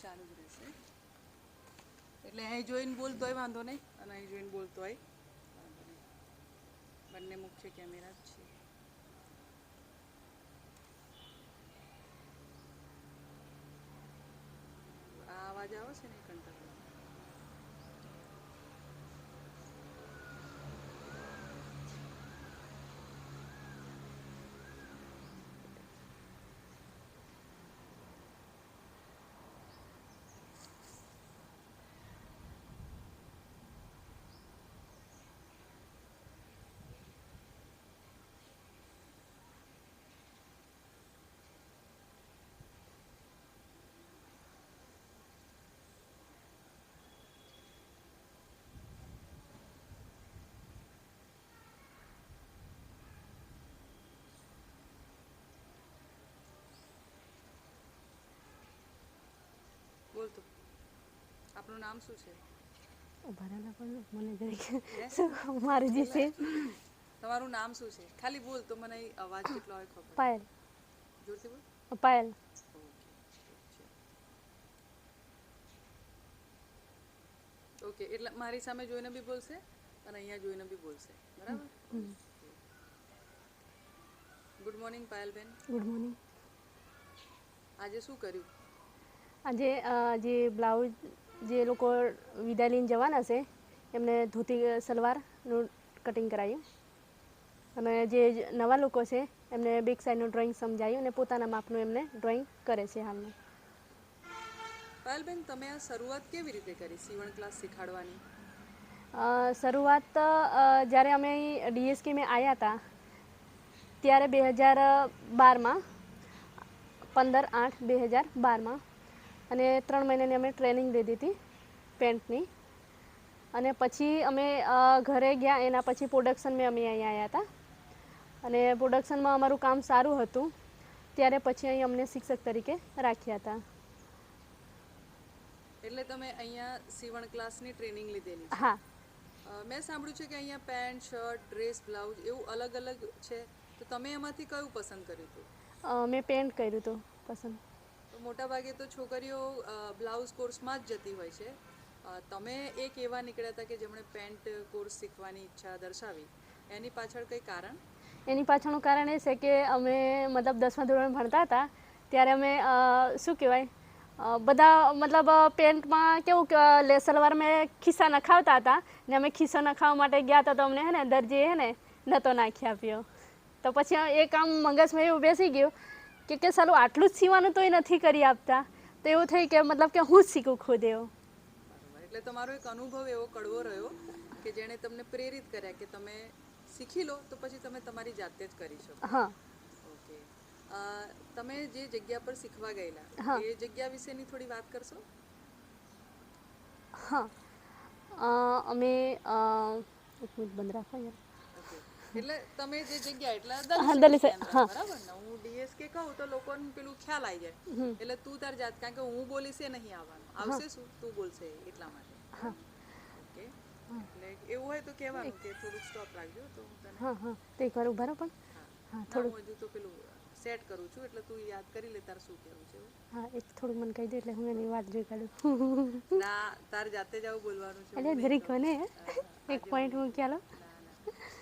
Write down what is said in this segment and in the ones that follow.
ચાલુ જ રહેશે. એટલે અહીં જોઈને બોલતોય વાંધો નહીં અને અહીં જોઈને બોલતોય વાંધો નહીં. બંને મુખ્ય કેમેરા જ છે. આ અવાજ આવે છે ને કંટ્રોલ. બોલ તો આપનું નામ શું છે? ઉભારેલા પણ મને જરીક મારું જે છે. તમારું નામ શું છે? ખાલી બોલ તો મને અવાજ કેટલો આવે ખબર. પાયલ. જોરથી બોલ. પાયલ. ઓકે એટલે મારી સામે જોઈને બી બોલશે અને અહીંયા જોઈને બી બોલશે, બરાબર? ગુડ મોર્નિંગ પાયલબેન. Good morning. આજે શું કર્યું? આજે જે બ્લાઉઝ જે લોકો વિદાય લઈને જવાના છે એમને ધોતી સલવારનું કટિંગ કરાયું અને જે નવા લોકો છે એમને બેક સાઈડનું ડ્રોઈંગ સમજાયું અને પોતાના માપનું એમને ડ્રોઈંગ કરે છે હાલમાં. પાયલબેન તમે આ શરૂઆત કેવી રીતે કરી સીવણ ક્લાસ શીખાડવાની? શરૂઆત જ્યારે અમે અહીં ડીએસકેમાં આવ્યા હતા ત્યારે 2012માં 15/8/2012માં અને 3 મહિનાની અમે ટ્રેનિંગ લીધી હતી પેન્ટની અને પછી અમે ઘરે ગયા. એના પછી પ્રોડક્શનમાં અમે અહીં આવ્યા હતા અને પ્રોડક્શનમાં અમારું કામ સારું હતું ત્યારે પછી અહીં અમને શિક્ષક તરીકે રાખ્યા હતા. એટલે તમે અહીંયા સીવણ ક્લાસની ટ્રેનિંગ લીધેલી છે? હા. મેં સાંભળ્યું છે કે અહીંયા પેન્ટ, શર્ટ, ડ્રેસ, બ્લાઉઝ એવું અલગ અલગ છે, તો તમે એમાંથી કયું પસંદ કર્યું હતું? મેં પેન્ટ કર્યું હતું પસંદ. તો મોટા ભાગે તો છોકરીઓ બ્લાઉઝ કોર્સમાં જ જતી હોય છે. તમે એક એવા નીકળ્યા હતા કે જેમણે પેન્ટ કોર્સ શીખવાની ઈચ્છા દર્શાવી, એની પાછળ કંઈ કારણ? એની પાછળનું કારણ એ છે કે અમે મતલબ 10મા ધોરણ ભણતા હતા ત્યારે અમે શું કહેવાય બધા મતલબ પેન્ટમાં કેવું કે સલવાર મેં ખિસ્સા નખાવતા હતા ને અમે ખિસ્સો નખાવવા માટે ગયા હતા તો અમને હે ને દરજીએ હે ને નહોતો નાખી આપ્યો. તો પછી એ કામ મગજમાં એવું બેસી ગયું કે સાલું આટલું જ સીવાનું તોય નથી કરી આપતા, તો એવું થઈ કે મતલબ કે હું જ શીખું ખુદ એવું. એટલે તમારો એક અનુભવ એવો કડવો રહ્યો કે જેણે તમને પ્રેરિત કર્યા કે તમે શીખી લો તો પછી તમે તમારી જાતે જ કરી શકો. હા. ઓકે. તમે જે જગ્યા પર શીખવા ગયેલા એ જગ્યા વિશેની થોડી વાત કરશો? હા. અમે એક મિનિટ બંધ રાખો યાર. એટલે તમે જે જગ્યા એટલે દલિત કેન્દ્ર, બરાબર ને? હું ડીએસકે કહું તો લોકોને પેલું ખ્યાલ આવી જાય એટલે તું તાર જાત, કારણ કે હું બોલીશ એ નહીં આવવાનું, આવશે શું તું બોલશે એટલા માટે. ઓકે. એટલે એવું હોય તો કહેવાનું કે થોડુંક સ્ટોપ રાખજો તો હું તને. હા હા તો એકવાર ઉભા રહો પણ. હા થોડું હજુ તો પેલું સેટ કરું છું એટલે તું યાદ કરી લે તાર શું કહેવું છે. હા એક થોડું મને કહી દે એટલે હું એની વાત જોઈ કાઢું. ના તાર જાતે જ આવું બોલવાનું છે એટલે જરીક ને એક પોઈન્ટ મૂકી આલો.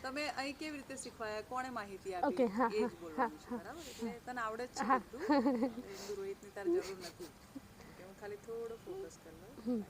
તમે અહીં કેવી રીતે શીખવાયા, કોણે માહિતી આપી, એ જ બોલવાનું છે, બરાબર? એટલે તને આવડે જ છે બધું, રોહિતની તાર જરૂર નથી. હું ખાલી થોડો ફોકસ કરી લઉં.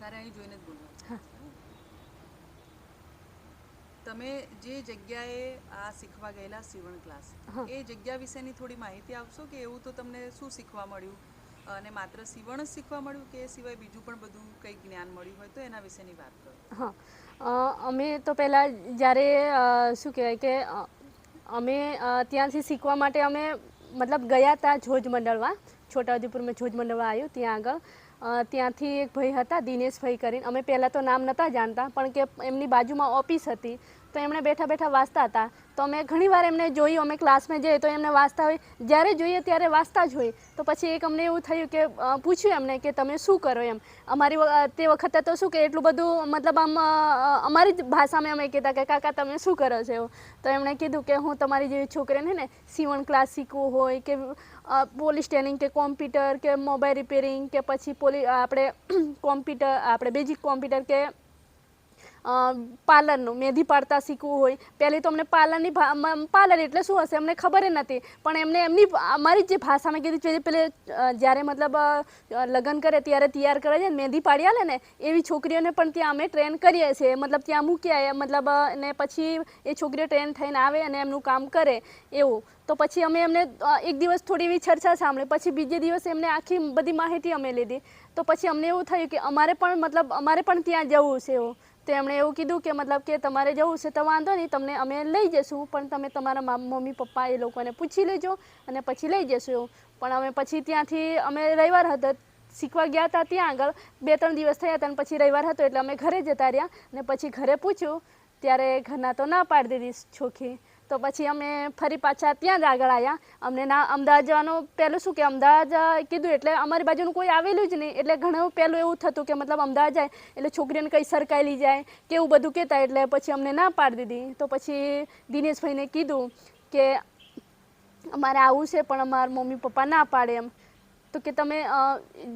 તારે અહીં જોઈને જ બોલવાનું. તમે જે જગ્યાએ આ શીખવા ગયેલા સીવણ ક્લાસ, એ જગ્યા વિશેની થોડી માહિતી આપશો કે એવું તો તમને શું શીખવા મળ્યું અને માત્ર સીવણ જ શીખવા મળ્યું કે એ સિવાય બીજું પણ બધું કંઈ જ્ઞાન મળ્યું હોય તો એના વિશેની વાત કરો. હા. અમે તો પહેલાં જ્યારે શું કહેવાય કે અમે ત્યાંથી શીખવા માટે અમે મતલબ ગયા હતા જોજ મંડળમાં છોટાઉદેપુરમાં જોજ મંડળ આવ્યું ત્યાં આગળ ત્યાંથી એક ભાઈ હતા દિનેશભાઈ કરીને, અમે પહેલાં તો નામ નહોતા જાણતા પણ કે એમની બાજુમાં ઓફિસ હતી તો એમણે બેઠા બેઠા વાંચતા હતા. તો અમે ઘણીવાર એમને જોયું, અમે ક્લાસમાં જઈએ તો એમને વાંચતા હોય, જ્યારે જોઈએ ત્યારે વાંચતા જ હોય. તો પછી એક અમને એવું થયું કે પૂછ્યું એમને કે તમે શું કરો એમ. અમારી તે વખતે તો શું કે એટલું બધું મતલબ આમ અમારી જ ભાષામાં અમે કહેતા કે કાકા તમે શું કરો છો એવું. તો એમણે કીધું કે હું તમારી જેવી છોકરીને ને સીવણ ક્લાસ શીખવું હોય કે પોલીસ ટ્રેનિંગ કે કોમ્પ્યુટર કે મોબાઈલ રિપેરિંગ કે પછી આપણે કોમ્પ્યુટર આપણે બેઝિક કોમ્પ્યુટર કે પાર્લરનું મહેંદી પાડતા શીખવું હોય. પહેલી તો અમને પાર્લર એટલે શું હશે અમને ખબર જ નથી, પણ એમને એમની અમારી જે ભાષામાં કીધી પેલે જ્યારે મતલબ લગ્ન કરે ત્યારે તૈયાર કરે છે મહેંદી પાડી આલે ને એવી છોકરીઓને પણ ત્યાં અમે ટ્રેન કરીએ છીએ, મતલબ ત્યાં મૂક્યા મતલબ ને પછી એ છોકરીઓ ટ્રેન થઈને આવે અને એમનું કામ કરે એવું. તો પછી અમે એમને એક દિવસ થોડી એવી ચર્ચા સાંભળી, પછી બીજે દિવસે એમને આખી બધી માહિતી અમે લીધી. તો પછી અમને એવું થયું કે અમારે પણ ત્યાં જવું છે એવું. તો એમણે એવું કીધું કે મતલબ કે તમારે જવું છે તો વાંધો નહીં, તમને અમે લઈ જઈશું પણ તમે તમારા મમ્મી પપ્પા એ લોકોને પૂછી લેજો અને પછી લઈ જઈશું એવું. પણ અમે પછી ત્યાંથી અમે રવિવાર હતો શીખવા ગયા હતા ત્યાં આગળ 2-3 દિવસ થયા હતા અને પછી રવિવાર હતો એટલે અમે ઘરે જતા રહ્યા. ને પછી ઘરે પૂછ્યું ત્યારે ઘરના તો ના પાડી દીધી ચોખ્ખી. તો પછી અમે ફરી પાછા ત્યાં જ આગળ આવ્યા. અમને અમદાવાદ જવાનું પહેલું શું કે અમદાવાદ કીધું એટલે અમારી બાજુનું કોઈ આવેલું જ નહીં, એટલે ઘણું પહેલું એવું થતું કે મતલબ અમદાવાદ જાય એટલે છોકરીઓને કંઈ સરકાઈ લઈ જાય કે એવું બધું કહેતા, એટલે પછી અમને ના પાડી દીધી. તો પછી દિનેશભાઈને કીધું કે અમારે આવું છે પણ અમારા મમ્મી પપ્પા ના પાડે એમ. તો કે તમે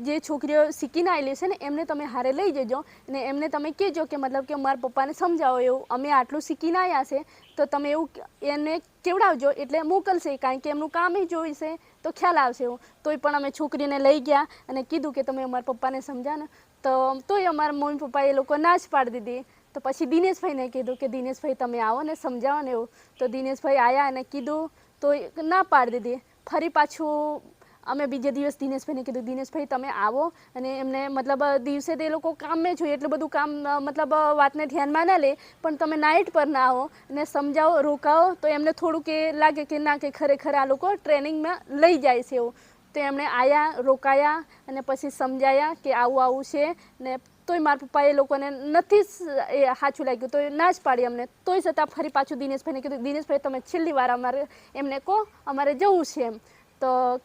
જે છોકરીઓ શીખીને આવેલી છે ને એમને તમે હારે લઈ જજો ને એમને તમે કહેજો કે મતલબ કે મારા પપ્પાને સમજાવો એવું અમે આટલું શીખીને આવ્યા છે તો તમે એવું એને કેવડાવજો એટલે મોકલશે, કારણ કે એમનું કામ જ જોઈશે તો ખ્યાલ આવશે એવું. તોય પણ અમે છોકરીને લઈ ગયા અને કીધું કે તમે અમારા પપ્પાને સમજા ને, તોય અમારા મમ્મી પપ્પા એ લોકો ના જ પાડી દીધી. તો પછી દિનેશભાઈને કીધું કે દિનેશભાઈ તમે આવો ને સમજાવો ને એવું. તો દિનેશભાઈ આવ્યા અને કીધું તો ના પાડી દીધી. ફરી પાછું અમે બીજે દિવસ દિનેશભાઈને કીધું દિનેશભાઈ તમે આવો અને એમને મતલબ દિવસે તે લોકો કામમાં જોઈએ એટલું બધું કામ મતલબ વાતને ધ્યાનમાં ના લે, પણ તમે નાઇટ પર ના આવો અને સમજાવો રોકાવો તો એમને થોડુંક એ લાગે કે ના કે ખરેખર આ લોકો ટ્રેનિંગમાં લઈ જાય છે એવું. તો એમણે આવ્યા રોકાયા અને પછી સમજાયા કે આવું છે ને. તોય મારા પપ્પા એ લોકોને નથી એ સાચું લાગ્યું તો ના જ પાડી અમને. તોય છતાં ફરી પાછું દિનેશભાઈને કીધું દિનેશભાઈ તમે છેલ્લી વાર અમારે એમને કહો અમારે જવું છે એમ. તો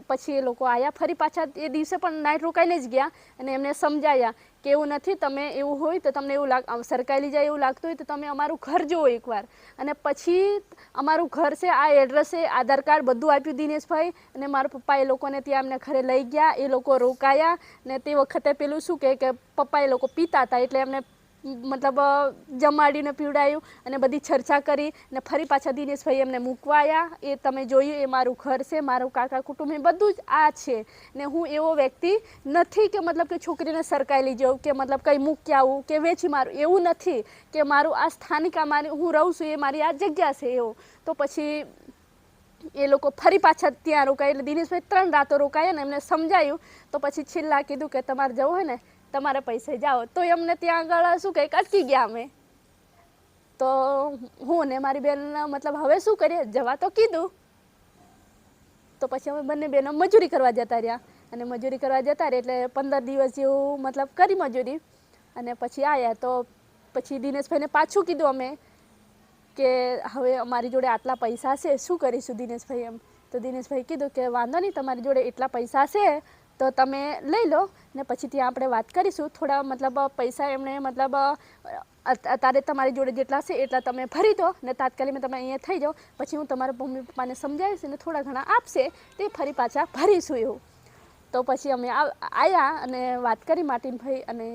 પછી એ લોકો આવ્યા ફરી પાછા એ દિવસે પણ નાઇટ રોકાઈને જ ગયા અને એમને સમજાયા કે એવું નથી, તમે એવું હોય તો તમને એવું સરકાઈ લઈ જાય એવું લાગતું હોય તો તમે અમારું ઘર જુઓ એકવાર. અને પછી અમારું ઘર છે આ એડ્રેસ છે, આધાર કાર્ડ બધું આપ્યું દિનેશભાઈ અને મારા પપ્પા એ લોકોને ત્યાં અમને ઘરે લઈ ગયા. એ લોકો રોકાયા ને તે વખતે પેલું શું કે પપ્પા એ લોકો પીતા હતા એટલે એમને મતલબ જમાડીને પીવડાયું અને બધી ચર્ચા કરી ને ફરી પાછા દિનેશભાઈ એમને મૂકવા આવ્યા. એ તમે જોયું એ મારું ઘર છે, મારું કાકા કુટુંબ એ બધું જ આ છે ને હું એવો વ્યક્તિ નથી કે મતલબ કે છોકરીને સરકાઈ લઈ જાઉં કે મતલબ કંઈ મૂકી આવું કે વેચી મારું, એવું નથી કે મારું આ સ્થાનિક હું રહું છું એ મારી આ જગ્યા છે એવું. તો પછી એ લોકો ફરી પાછા ત્યાં રોકાય એટલે દિનેશભાઈ 3 રાતો રોકાયા ને એમને સમજાયું. તો પછી છેલ્લા કીધું કે તમારે જવું હોય ને તમારે પૈસે જાઓ. તો અમને ત્યાં આગળ શું કંઈક અટકી ગયા અમે. તો હું ને મારી બેન મતલબ હવે શું કરીએ, જવા તો કીધું. તો પછી અમે બંને બહેનો મજૂરી કરવા જતા રહ્યા અને મજૂરી કરવા જતા રહ્યા એટલે 15 દિવસ જેવું મતલબ કરી મજૂરી અને પછી આવ્યા. તો પછી દિનેશભાઈને પાછું કીધું અમે કે હવે અમારી જોડે આટલા પૈસા છે શું કરીશું દિનેશભાઈ એમ. તો દિનેશભાઈ કીધું કે વાંધો નહીં તમારી જોડે એટલા પૈસા છે તો તમે લઈ લો ને પછી ત્યાં આપણે વાત કરીશું. થોડા મતલબ પૈસા એમણે મતલબ અત્યારે તમારી જોડે જેટલા છે એટલા તમે ભરી દો ને તાત્કાલિક તમે અહીંયા થઈ જાઓ, પછી હું તમારા મમ્મી પપ્પાને સમજાવીશ ને થોડા ઘણા આપશે તે ફરી પાછા ભરીશું એવું. તો પછી અમે આવ્યા અને વાત કરી માર્ટિનભાઈ અને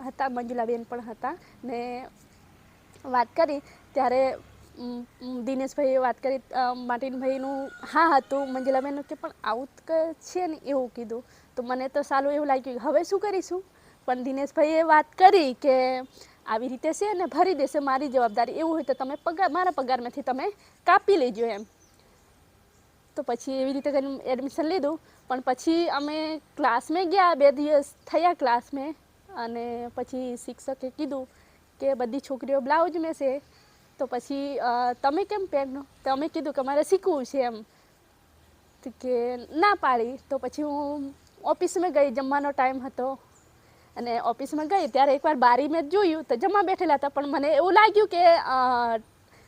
હતા મંજુલાબેન પણ હતા ને વાત કરી ત્યારે દિનેશભાઈએ વાત કરી માર્ટિનભાઈનું હા હતું, મંજુલાબેનનું કે પણ આવું છે ને એવું કીધું. તો મને તો સારું એવું લાગ્યું હવે શું કરીશું, પણ દિનેશભાઈએ વાત કરી કે આવી રીતે છે ને ભરી દેશે મારી જવાબદારી, એવું હોય તો તમે મારા પગારમાંથી તમે કાપી લેજો એમ. તો પછી એવી રીતે કરીને એડમિશન લીધું. પણ પછી અમે ક્લાસમાં ગયા 2 દિવસ થયા ક્લાસમાં અને પછી શિક્ષકે કીધું કે બધી છોકરીઓ બ્લાઉઝમાં છે તો પછી તમે કેમ પેન્ટનો, તો અમે કીધું કે મારે શીખવું છે એમ. તો કે ના પાડી. તો પછી હું ઓફિસમાં ગઈ, જમવાનો ટાઈમ હતો અને ઓફિસમાં ગઈ ત્યારે એકવાર બારી મેં જોયું તો જમવા બેઠેલા હતા, પણ મને એવું લાગ્યું કે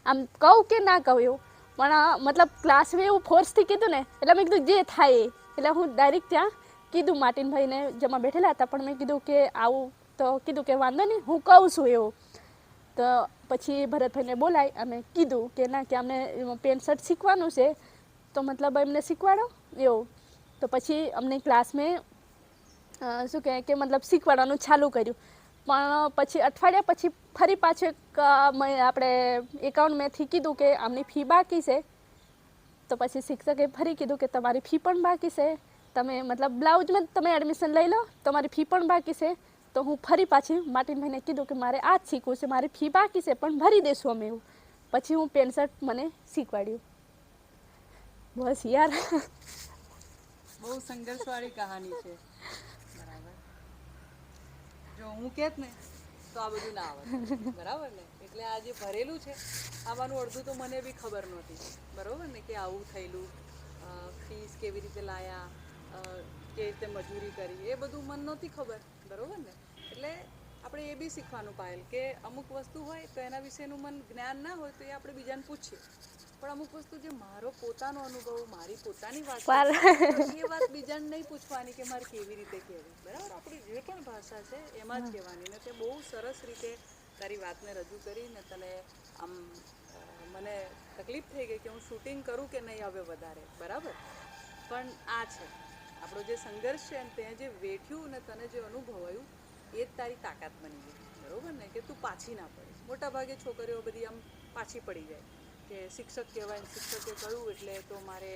આમ કહું કે ના કહું એવું, પણ મતલબ ક્લાસમાં એવું ફોર્સથી કીધું ને એટલે મેં કીધું જે થાય એ. એટલે હું ડાયરેક્ટ ત્યાં કીધું માર્ટિનભાઈને જમવા બેઠેલા હતા, પણ મેં કીધું કે આવું, તો કીધું કે વાંધો નહીં હું કહું છું એવું. તો પછી ભરતભાઈને બોલાવી અમે કીધું કે ના કે અમને પેન્ટ શર્ટ શીખવાનું છે, તો મતલબ એમને શીખવાડો એવું. તો પછી અમને ક્લાસમાં શું કહે કે મતલબ શીખવાડવાનું ચાલુ કર્યું. પણ પછી અઠવાડિયા પછી ફરી પાછું એક આપણે એકાઉન્ટમાંથી કીધું કે આમની ફી બાકી છે. તો પછી શિક્ષકે ફરી કીધું કે તમારી ફી પણ બાકી છે, તમે મતલબ બ્લાઉઝમાં તમે એડમિશન લઈ લો, તમારી ફી પણ બાકી છે. તો હું ફરી પાછી માર્ટિનભાઈને કીધું કે મારે આ જ શીખવું છે, મારી ફી બાકી છે પણ ભરી દઈશું અમે એવું. પછી હું પેન્ટ શર્ટ મને શીખવાડ્યું. બસ યાર. બહુ સંઘર્ષવાળી કહાની છે. બરાબર. જો હું કહેત ને તો આ બધું ના આવત, બરાબર ને? એટલે આ જે ભરેલું છે આવાનું અડધું તો મને બી ખબર નહોતી, બરાબર ને, કે આવું થયેલું, ફીસ કેવી રીતે લાયા, કેવી રીતે મજૂરી કરી, એ બધું મને નહોતી ખબર, બરાબર ને? એટલે આપણે એ બી શીખવાનું પાયેલ કે અમુક વસ્તુ હોય તો એના વિશેનું મન જ્ઞાન ના હોય તો એ આપણે બીજાને પૂછીએ, પણ અમુક વસ્તુ જે મારો પોતાનો અનુભવ, મારી પોતાની વાત છે, એ વાત બીજાને નહીં પૂછવાની કે મારે કેવી રીતે કહેવી, બરાબર? આપણી જે પણ ભાષા છે એમાં જ કહેવાની. ને તે બહુ સરસ રીતે તારી વાતને રજૂ કરી ને તને આમ મને તકલીફ થઈ ગઈ કે હું શૂટિંગ કરું કે નહીં હવે વધારે, બરાબર? પણ આ છે આપણો જે સંઘર્ષ છે, તે જે વેઠ્યું ને તને જે અનુભવાયું એ જ તારી તાકાત બની ગઈ, બરાબર ને? કે તું પાછી ના પડીશ. મોટાભાગે છોકરીઓ બધી આમ પાછી પડી જાય કે શિક્ષક કહેવાય, શિક્ષકે કહ્યું એટલે તો મારે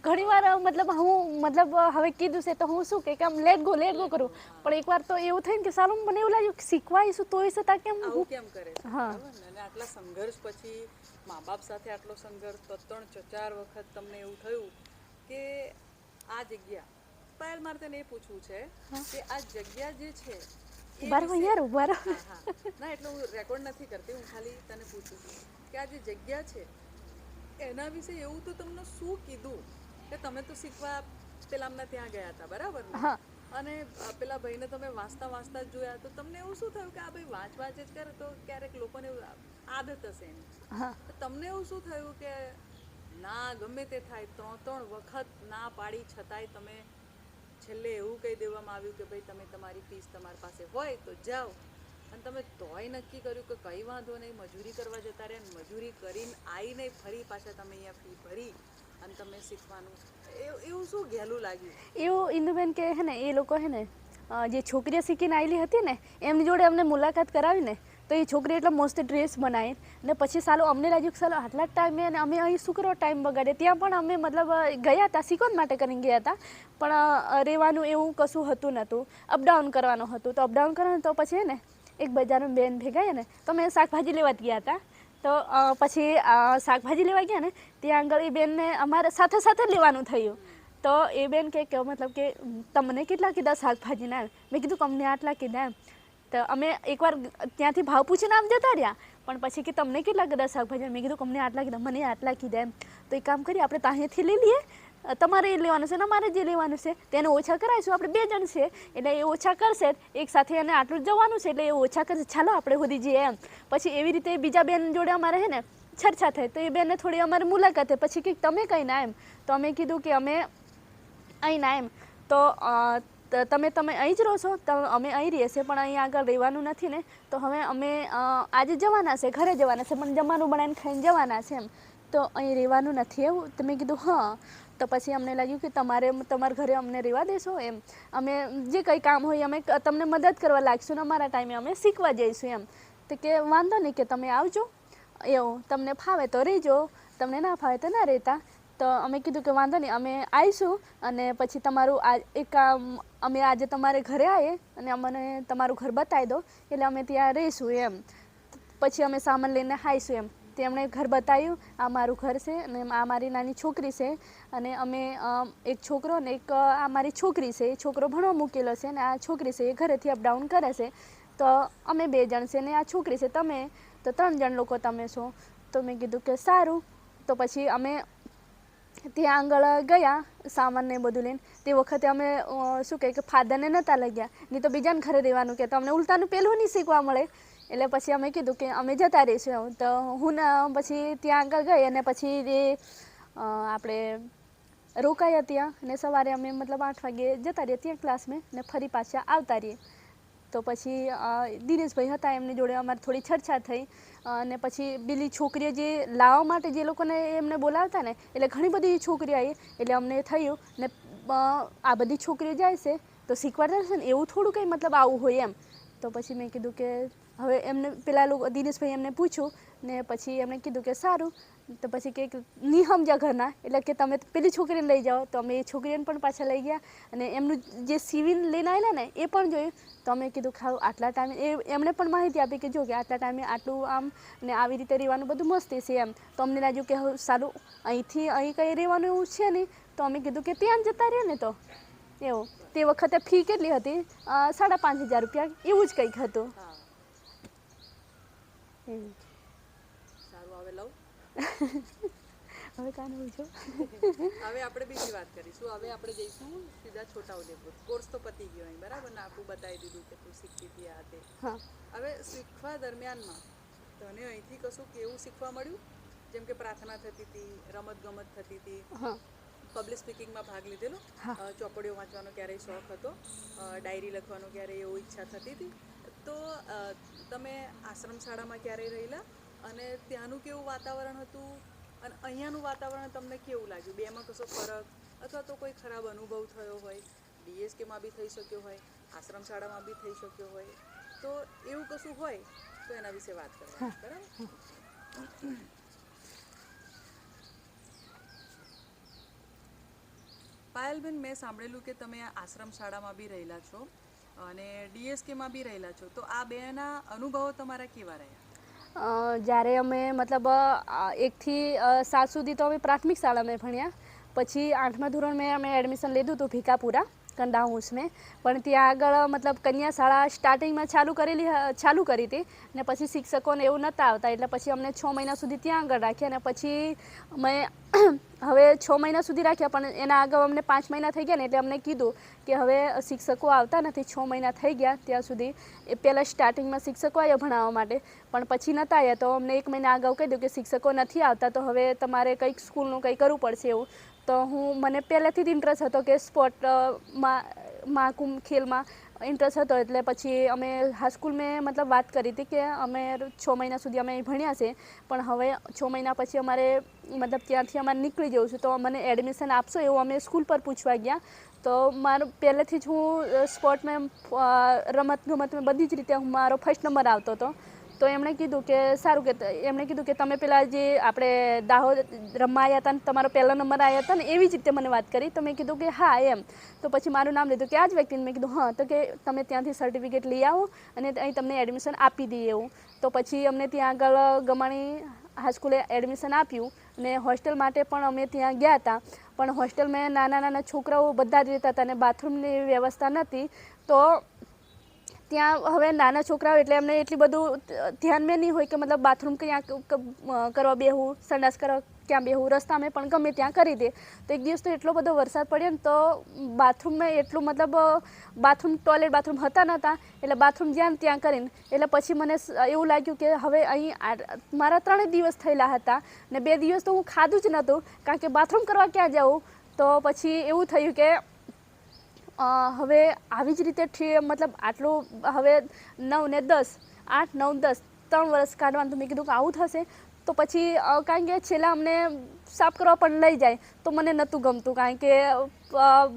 ઘણીવાર મતલબ હું મતલબ હવે કીધું છે તો હું શું કે આમ લેટ ગો કરું, પણ એકવાર તો એવું થયું કે સારું મને એવું લાગ્યું કે શીખવાઈશું તોય છતાં કેમ આવું કેમ કરે છે, બરાબર ને? અને આટલા સંઘર્ષ પછી મા બાપ સાથે આટલો સંઘર્ષ, 3-4 વખત તમને એવું થયું કે આ જગ્યા, પહેલ મારે તને એ પૂછવું છે કે આ જગ્યા જે છે ના, એટલે હું રેકોર્ડ નથી કરતી, હું ખાલી તને પૂછું છું કે આ જે જગ્યા છે એના વિશે એવું તો તમને શું કીધું કે તમે તો શીખવા પેલામના ત્યાં ગયા હતા, બરાબર ને? અને પેલા ભાઈને તમે વાંચતા જ જોયા, તો તમને એવું શું થયું કે આ ભાઈ વાંચ જ કરે? તો ક્યારેક લોકોને આદત હશે એની, તો તમને એવું શું થયું કે ના ગમે તે થાય 3 વખત ના પાડી છતાંય તમે છેલ્લે એવું કહી દેવામાં આવ્યું કે ભાઈ તમે તમારી ફીસ તમારી પાસે હોય તો જાઓ, અને તમે તોય નક્કી કર્યું કે કંઈ વાંધો નહીં, મજૂરી કરવા જતા રહ્યા, મજૂરી કરીને આવીને ફરી પાછા તમે અહીંયા ફી ભરી અને તમે શીખવાનું, એવું શું ઘેલું લાગ્યું? એવું ઇન્દુબેન કે હે ને એ લોકો હે ને જે છોકરીઓ શીખીને આવેલી હતી ને એમની જોડે અમને મુલાકાત કરાવી ને, તો એ છોકરી એટલો મસ્ત ડ્રેસ બનાવી ને પછી સાલું અમને લાગ્યું કે સાલો આટલા જ ટાઈમે અને અમે અહીં શું કરવા ટાઈમ બગાડે. ત્યાં પણ અમે મતલબ ગયા હતા, શીખવા માટે કરીને ગયા હતા, પણ રહેવાનું એવું કશું હતું નહોતું, અપડાઉન કરવાનું હતું. તો અપડાઉન કરવાનું તો પછી ને એક બજારમાં બેન ભેગા ને તો અમે શાકભાજી લેવા જ ગયા હતા. તો પછી શાકભાજી લેવા ગયા ને ત્યાં આગળ એ બેનને અમારે સાથે સાથે લેવાનું થયું. તો એ બેન કે મતલબ કે તમને કેટલા કીધા શાકભાજીના? મેં કીધું કે અમને આટલા કીધા એમ. તો અમે એકવાર ત્યાંથી ભાવ પૂછીને આમ જતા રહ્યા, પણ પછી કે તમને કેટલા કીધા શાકભાજી? મેં કીધું કે અમને આટલા કીધા. મને આટલા કીધા એમ. તો એક કામ કરીએ આપણે ત્યાંથી લઈ લઈએ, તમારે એ લેવાનું છે ને અમારે જે લેવાનું છે તેને ઓછા કરાવીશું, આપણે 2 જણ છે એટલે એ ઓછા કરશે, એક સાથે એને આટલું જ જવાનું છે એટલે એ ઓછા કરશે, ચાલો આપણે સુધી જઈએ એમ. પછી એવી રીતે બીજા બેન જોડે અમારે હે ને ચર્ચા થઈ, તો એ બેનને થોડી અમારી મુલાકાત થઈ. પછી કે તમે કઈ ના એમ, તો અમે કીધું કે અમે અહીં ના એમ. તો તમે અહીં જ રહો છો? તો અમે અહીં રહીએ છીએ પણ અહીં આગળ રહેવાનું નથી ને, તો હવે અમે આજે જવાના છે, ઘરે જવાના છે, પણ જમવાનું બનાવીને ખાઈને જવાના છે એમ, તો અહીં રહેવાનું નથી એવું? તો મેં કીધું હા. તો પછી અમને લાગ્યું કે તમારા ઘરે અમને રહેવા દેશો એમ, અમે જે કંઈ કામ હોય અમે તમને મદદ કરવા લાગીશું ને અમારા ટાઈમે અમે શીખવા જઈશું એમ. તો કે વાંધો નહીં કે તમે આવજો, એવું તમને ફાવે તો રહેજો, તમને ના ફાવે તો ના રહેતા. તો અમે કીધું કે વાંધો નહીં અમે આવીશું, અને પછી તમારું અમે આજે તમારે ઘરે આવીએ અને અમને તમારું ઘર બતાવી દો એટલે અમે ત્યાં રહીશું એમ. પછી અમે સામાન લઈને આવીશું એમ. તેમણે ઘર બતાવ્યું, આ મારું ઘર છે અને આ મારી નાની છોકરી છે, અને અમે એક છોકરો ને એક આ મારી છોકરી છે, એ છોકરો ભણવા મૂકેલો છે ને આ છોકરી છે એ ઘરેથી અપડાઉન કરે છે. તો અમે 2 જણ છે ને આ છોકરી છે, તમે તો 3 જણ લોકો તમે છો. તો મેં કીધું કે સારું. તો પછી અમે ત્યાં આગળ ગયા સામાન ને બધું લઈને. તે વખતે અમે શું કહે કે ફાધરને નહોતા લઈ ગયા, નહીં તો બીજાને ઘરે રહેવાનું કે અમને ઉલટાનું પેલું નહીં શીખવા મળે. એટલે પછી અમે કીધું કે અમે જતા રહીશું. તો હું પછી ત્યાં આગળ ગઈ અને પછી એ આપણે રોકાયા ત્યાં, ને સવારે અમે મતલબ 8 વાગે જતા રહીએ ત્યાં ક્લાસમાં ને ફરી પાછા આવતા રહીએ. તો પછી દિનેશભાઈ હતા એમની જોડે અમારી થોડી છરછાટ થઈ. અને પછી પેલી છોકરીઓ જે લાવવા માટે જે લોકોને એમને બોલાવતા ને, એટલે ઘણી બધી છોકરીઓ આવી. એટલે અમને થયું ને આ બધી છોકરીઓ જાય છે તો શીખવાડતા હશે ને, એવું થોડું કંઈ મતલબ આવું હોય એમ. તો પછી મેં કીધું કે હવે એમને પેલા લોકો દિનેશભાઈ એમને પૂછ્યું ને પછી એમણે કીધું કે સારું. તો પછી કંઈક નહીં સમજ્યા ઘરના, એટલે કે તમે પેલી છોકરીને લઈ જાઓ. તો અમે એ છોકરીને પણ પાછા લઈ ગયા અને એમનું જે સિવિલ લઈને આવેલા ને એ પણ જોયું. તો અમે કીધું ખાવ આટલા ટાઈમે એમણે પણ માહિતી આપી કે જો કે આટલા ટાઈમે આટલું આમ ને આવી રીતે રહેવાનું બધું મસ્તી છે એમ. તો અમને લાગ્યું કે હવે સારું અહીંથી અહીં કંઈ રહેવાનું એવું છે નહીં. તો અમે કીધું કે ત્યાં જતા રહે ને. તો એવું તે વખતે ફી કેટલી હતી? 5,500 રૂપિયા એવું જ કંઈક હતું. સારું, હવે લઉં. હવે કાં પૂછો. હવે આપણે બીજી વાત કરીશું. હવે આપણે જઈશું સીધા છોટાઉદેપુર. કોર્સ તો પતી ગયો અહીં, બરાબર ને? આખું બતાવી દીધું કે તું શીખતી હતી આ તે. હવે શીખવા દરમિયાનમાં તને અહીંથી કશું કેવું શીખવા મળ્યું? જેમ કે પ્રાર્થના થતી હતી, રમત ગમત થતી હતી, પબ્લિક સ્પીકિંગમાં ભાગ લીધેલો, ચોપડીઓ વાંચવાનો ક્યારેય શોખ હતો, ડાયરી લખવાનો ક્યારેય એવો ઈચ્છા થતી હતી? તો તમે આશ્રમ શાળામાં ક્યારેય રહેલા અને ત્યાંનું કેવું વાતાવરણ હતું અને અહીંયાનું વાતાવરણ તમને કેવું લાગ્યું? બેમાં કશો ફરક અથવા તો કોઈ ખરાબ અનુભવ થયો હોય? DSKમાં બી થઈ શક્યો હોય, આશ્રમ શાળામાં બી થઈ શક્યો હોય. તો એવું કશું હોય તો એના વિશે વાત કરવા, બરાબર? પાયલબેન, મેં સાંભળેલું કે તમે આશ્રમ શાળામાં બી રહેલા છો અને DSKમાં બી રહેલા છો. તો આ બેના અનુભવો તમારા કેવા રહ્યા? જ્યારે અમે મતલબ 1 થી 7 સુધી તો અમે પ્રાથમિક શાળામાં ભણ્યા. પછી 8મા ધોરણ મેં અમે એડમિશન લીધું હતું ભીખાપુરા કંડા હાઉસ મેં. પણ ત્યાં આગળ મતલબ કન્યા શાળા સ્ટાર્ટિંગમાં ચાલુ કરી હતી ને પછી શિક્ષકોને એવું નહોતા આવતા એટલે પછી અમને 6 મહિના સુધી ત્યાં આગળ રાખ્યા. અને પછી મેં હવે 6 મહિના સુધી રાખ્યા, પણ એના આગળ અમને 5 મહિના થઈ ગયા ને એટલે અમને કીધું કે હવે શિક્ષકો આવતા નથી. 6 મહિના થઈ ગયા ત્યાં સુધી. એ પહેલાં સ્ટાર્ટિંગમાં શિક્ષકો આવ્યા ભણાવવા માટે, પણ પછી નહોતા આવ્યા. તો અમને 1 મહિના અગાઉ કહી દઉં કે શિક્ષકો નથી આવતા તો હવે તમારે કંઈક સ્કૂલનું કંઈ કરવું પડશે એવું. તો મને પહેલેથી જ ઇન્ટરેસ્ટ હતો કે સ્પોર્ટમાં મહાકુંભ ખેલમાં ઇન્ટરેસ્ટ હતો. એટલે પછી અમે હાઈસ્કૂલ મેં મતલબ વાત કરી હતી કે અમે 6 મહિના સુધી અમે ભણ્યા છે, પણ હવે 6 મહિના પછી અમારે મતલબ ત્યાંથી અમારે નીકળી જવું છે, તો મને એડમિશન આપશો એવું અમે સ્કૂલ પર પૂછવા ગયા. તો મારું પહેલેથી જ હું સ્પોર્ટમાં રમત ગમતમાં બધી જ રીતે મારો ફર્સ્ટ નંબર આવતો હતો. તો એમણે કીધું કે સારું, કે એમણે કીધું કે તમે પેલા જે આપણે દાહોદ રમવા આવ્યા હતા ને તમારો પહેલો નંબર આવ્યા હતા ને એવી જ રીતે મને વાત કરી. તો મેં કીધું કે હા એમ. તો પછી મારું નામ લીધું કે આ જ વ્યક્તિને. મેં કીધું હા. તો કે તમે ત્યાંથી સર્ટિફિકેટ લઈ આવો અને અહીં તમને એડમિશન આપી દઈએ એવું. તો પછી અમને ત્યાં આગળ ગમાણી હાઈસ્કૂલે એડમિશન આપ્યું ને હોસ્ટેલ માટે પણ અમે ત્યાં ગયા હતા. પણ હોસ્ટેલમાં નાના છોકરાઓ બધા જ રહેતા હતા અને બાથરૂમની વ્યવસ્થા નહોતી. તો ત્યાં હવે નાના છોકરાઓ એટલે એમને એટલી બધું ધ્યાનમાં નહીં હોય કે મતલબ બાથરૂમ ક્યાં કરવા બેહવું, સંડાસ કરવા ક્યાં બેહવું, રસ્તામાં પણ ગમે ત્યાં કરી દે. તો એક દિવસ તો એટલો બધો વરસાદ પડ્યો ને તો બાથરૂમમાં એટલું મતલબ ટોયલેટ બાથરૂમ હતા નહોતા એટલે બાથરૂમ જ્યાં ત્યાં કરીને એટલે પછી મને એવું લાગ્યું કે હવે અહીં મારા 3 દિવસ થયેલા હતા ને 2 દિવસ તો હું ખાધું જ નહોતું કારણ કે બાથરૂમ કરવા ક્યાં જાઉં. તો પછી એવું થયું કે હવે આવી જ રીતે મતલબ આટલું હવે 9 ને 10 8 9 10 3 વર્ષ કાઢવાનું. તો મેં કીધું કે આવું થશે. તો પછી કારણ કે છેલ્લા અમને સાફ કરવા પણ લઈ જાય તો મને નહોતું ગમતું કારણ કે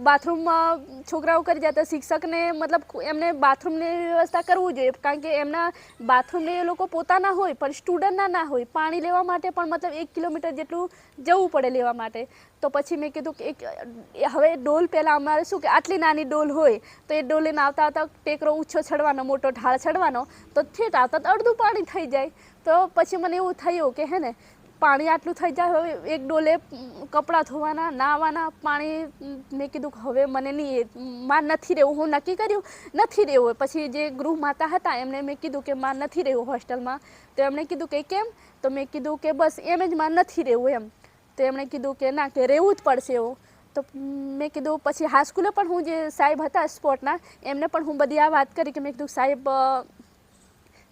બાથરૂમમાં છોકરાઓ કરી જાય તો શિક્ષકને મતલબ એમને બાથરૂમની વ્યવસ્થા કરવું જોઈએ કારણ કે એમના બાથરૂમને એ લોકો પોતાના હોય પણ સ્ટુડન્ટના ના હોય. પાણી લેવા માટે પણ મતલબ 1 કિલોમીટર જેટલું જવું પડે લેવા માટે. તો પછી મેં કીધું કે હવે ડોલ પહેલાં અમારે શું કે આટલી નાની ડોલ હોય તો એ ડોલ લઈને આવતા ટેકરો ઊંચો ચડવાનો, મોટો ઢાળ ચડવાનો, તો ઠેઠ આવતા અડધું પાણી થઈ જાય. તો પછી મને એવું થયું કે હે ને પાણી આટલું થઈ જાય, હવે એક ડોલે કપડાં ધોવાના, નાહવાના, પાણી. મેં કીધું હવે મને નહીં, માર નથી રહેવું. હું નક્કી કર્યું નથી રહેવું. પછી જે ગૃહ માતા હતા એમને મેં કીધું કે માર નથી રહેવું હોસ્ટેલમાં. તો એમણે કીધું કે કેમ? તો મેં કીધું કે બસ એમ જ માર નથી રહેવું એમ. તો એમણે કીધું કે ના, કે રહેવું જ પડશે એવું. તો મેં કીધું પછી હાઈસ્કૂલે પણ હું જે સાહેબ હતા સ્પોર્ટના એમને પણ હું બધી આ વાત કરી કે મેં કીધું સાહેબ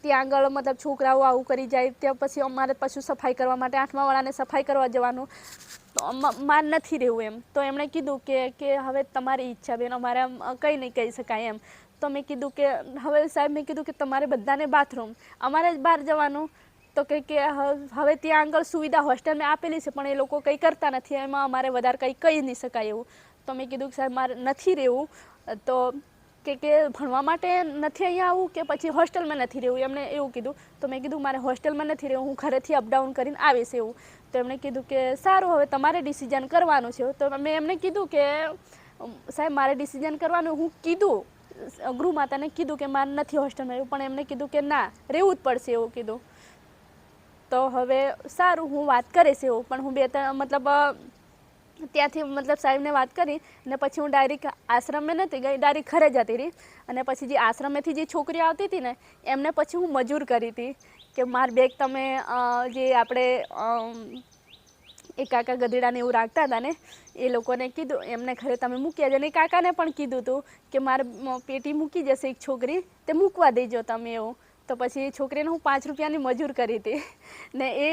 ત્યાં આગળ મતલબ છોકરાઓ આવું કરી જાય, ત્યાં પછી અમારે પાછું સફાઈ કરવા માટે 8મા વાળાને સફાઈ કરવા જવાનું, તો માર નથી રહેવું એમ. તો એમણે કીધું કે હવે તમારી ઈચ્છા બેન, અમારે કંઈ નહીં કહી શકાય એમ. તો મેં કીધું કે હવે સાહેબ મેં કીધું કે તમારે બધાને બાથરૂમ, અમારે જ બહાર જવાનું. તો કે હવે ત્યાં આગળ સુવિધા હોસ્ટેલમાં આપેલી છે પણ એ લોકો કંઈ કરતા નથી, એમાં અમારે વધારે કંઈ કહી નહીં શકાય એવું. તો મેં કીધું કે સાહેબ મારે નથી રહેવું, તો કે ભણવા માટે નથી અહીંયા આવું કે પછી હોસ્ટેલમાં નથી રહેવું, એમણે એવું કીધું. તો મેં કીધું મારે હોસ્ટેલમાં નથી રહેવું, હું ઘરેથી અપડાઉન કરીને આવીશ એવું. તો એમણે કીધું કે સારું, હવે તમારે ડિસિઝન કરવાનું છે. તો મેં એમને કીધું કે સાહેબ મારે ડિસિઝન કરવાનું, હું કીધું ગૃહ માતાને કીધું કે મારે નથી હોસ્ટેલમાં રહેવું, પણ એમને કીધું કે ના, રહેવું જ પડશે એવું કીધું. તો હવે સારું, હું વાત કરીશ એવું. પણ હું 2-3 મતલબ ત્યાંથી મતલબ સાહેબને વાત કરી અને પછી હું ડાયરેક્ટ આશ્રમે નથી ગઈ, ડાયરેક્ટ ઘરે જતી રહી. અને પછી જે આશ્રમેથી જે છોકરીઓ આવતી હતી ને એમને પછી હું મજૂર કરી હતી કે માર બેગ તમે જે આપણે એ કાકા ગધેડાને એવું રાખતા હતા ને એ લોકોને કીધું, એમને ઘરે તમે મૂકી આવજો. અને કાકાને પણ કીધું હતું કે મારે પેટી મૂકી જશે એક છોકરી, તે મૂકવા દેજો તમે એવું. તો પછી એ છોકરીને હું 5 રૂપિયાની મજૂર કરી હતી ને એ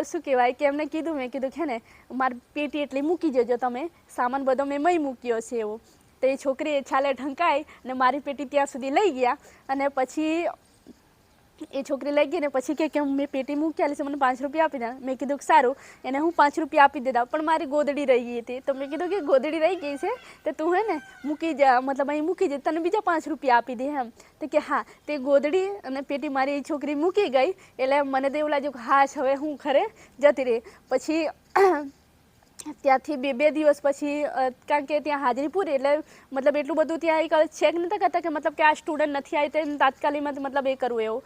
શું કહેવાય કે એમને કીધું, મેં કીધું કે ને મારી પેટી એટલી મૂકી જજો તમે, સામાન બધો મેં મય મૂક્યો છે એવું. તો એ છોકરી છાલે ઢંકાઈ ને મારી પેટી ત્યાં સુધી લઈ ગયા. અને પછી એ છોકરી લઈ ગઈ ને પછી કે મેં પેટી મૂકી આલી છે, મને 5 રૂપિયા આપી દે. મેં કીધું કે સારું, એને હું 5 રૂપિયા આપી દીધા. પણ મારી ગોદડી રહી ગઈ હતી. તો મેં કીધું કે ગોદડી રહી ગઈ છે તો તું હે ને મૂકી જા, મતલબ અહીં મૂકી જાય, તને બીજા 5 રૂપિયા આપી દે એમ. તો કે હા, તે ગોદડી અને પેટી મારી છોકરી મૂકી ગઈ. એટલે મને તો એવું લાગ્યું કે હા હવે હું ઘરે જતી રહી. પછી ત્યાંથી 2 દિવસ પછી, કારણ કે ત્યાં હાજરી પૂરી એટલે મતલબ એટલું બધું ત્યાં એક ચેક નહોતા કરતા કે મતલબ કે આ સ્ટુડન્ટ નથી આવી તે તાત્કાલિકમાં મતલબ એ કરવું એવું,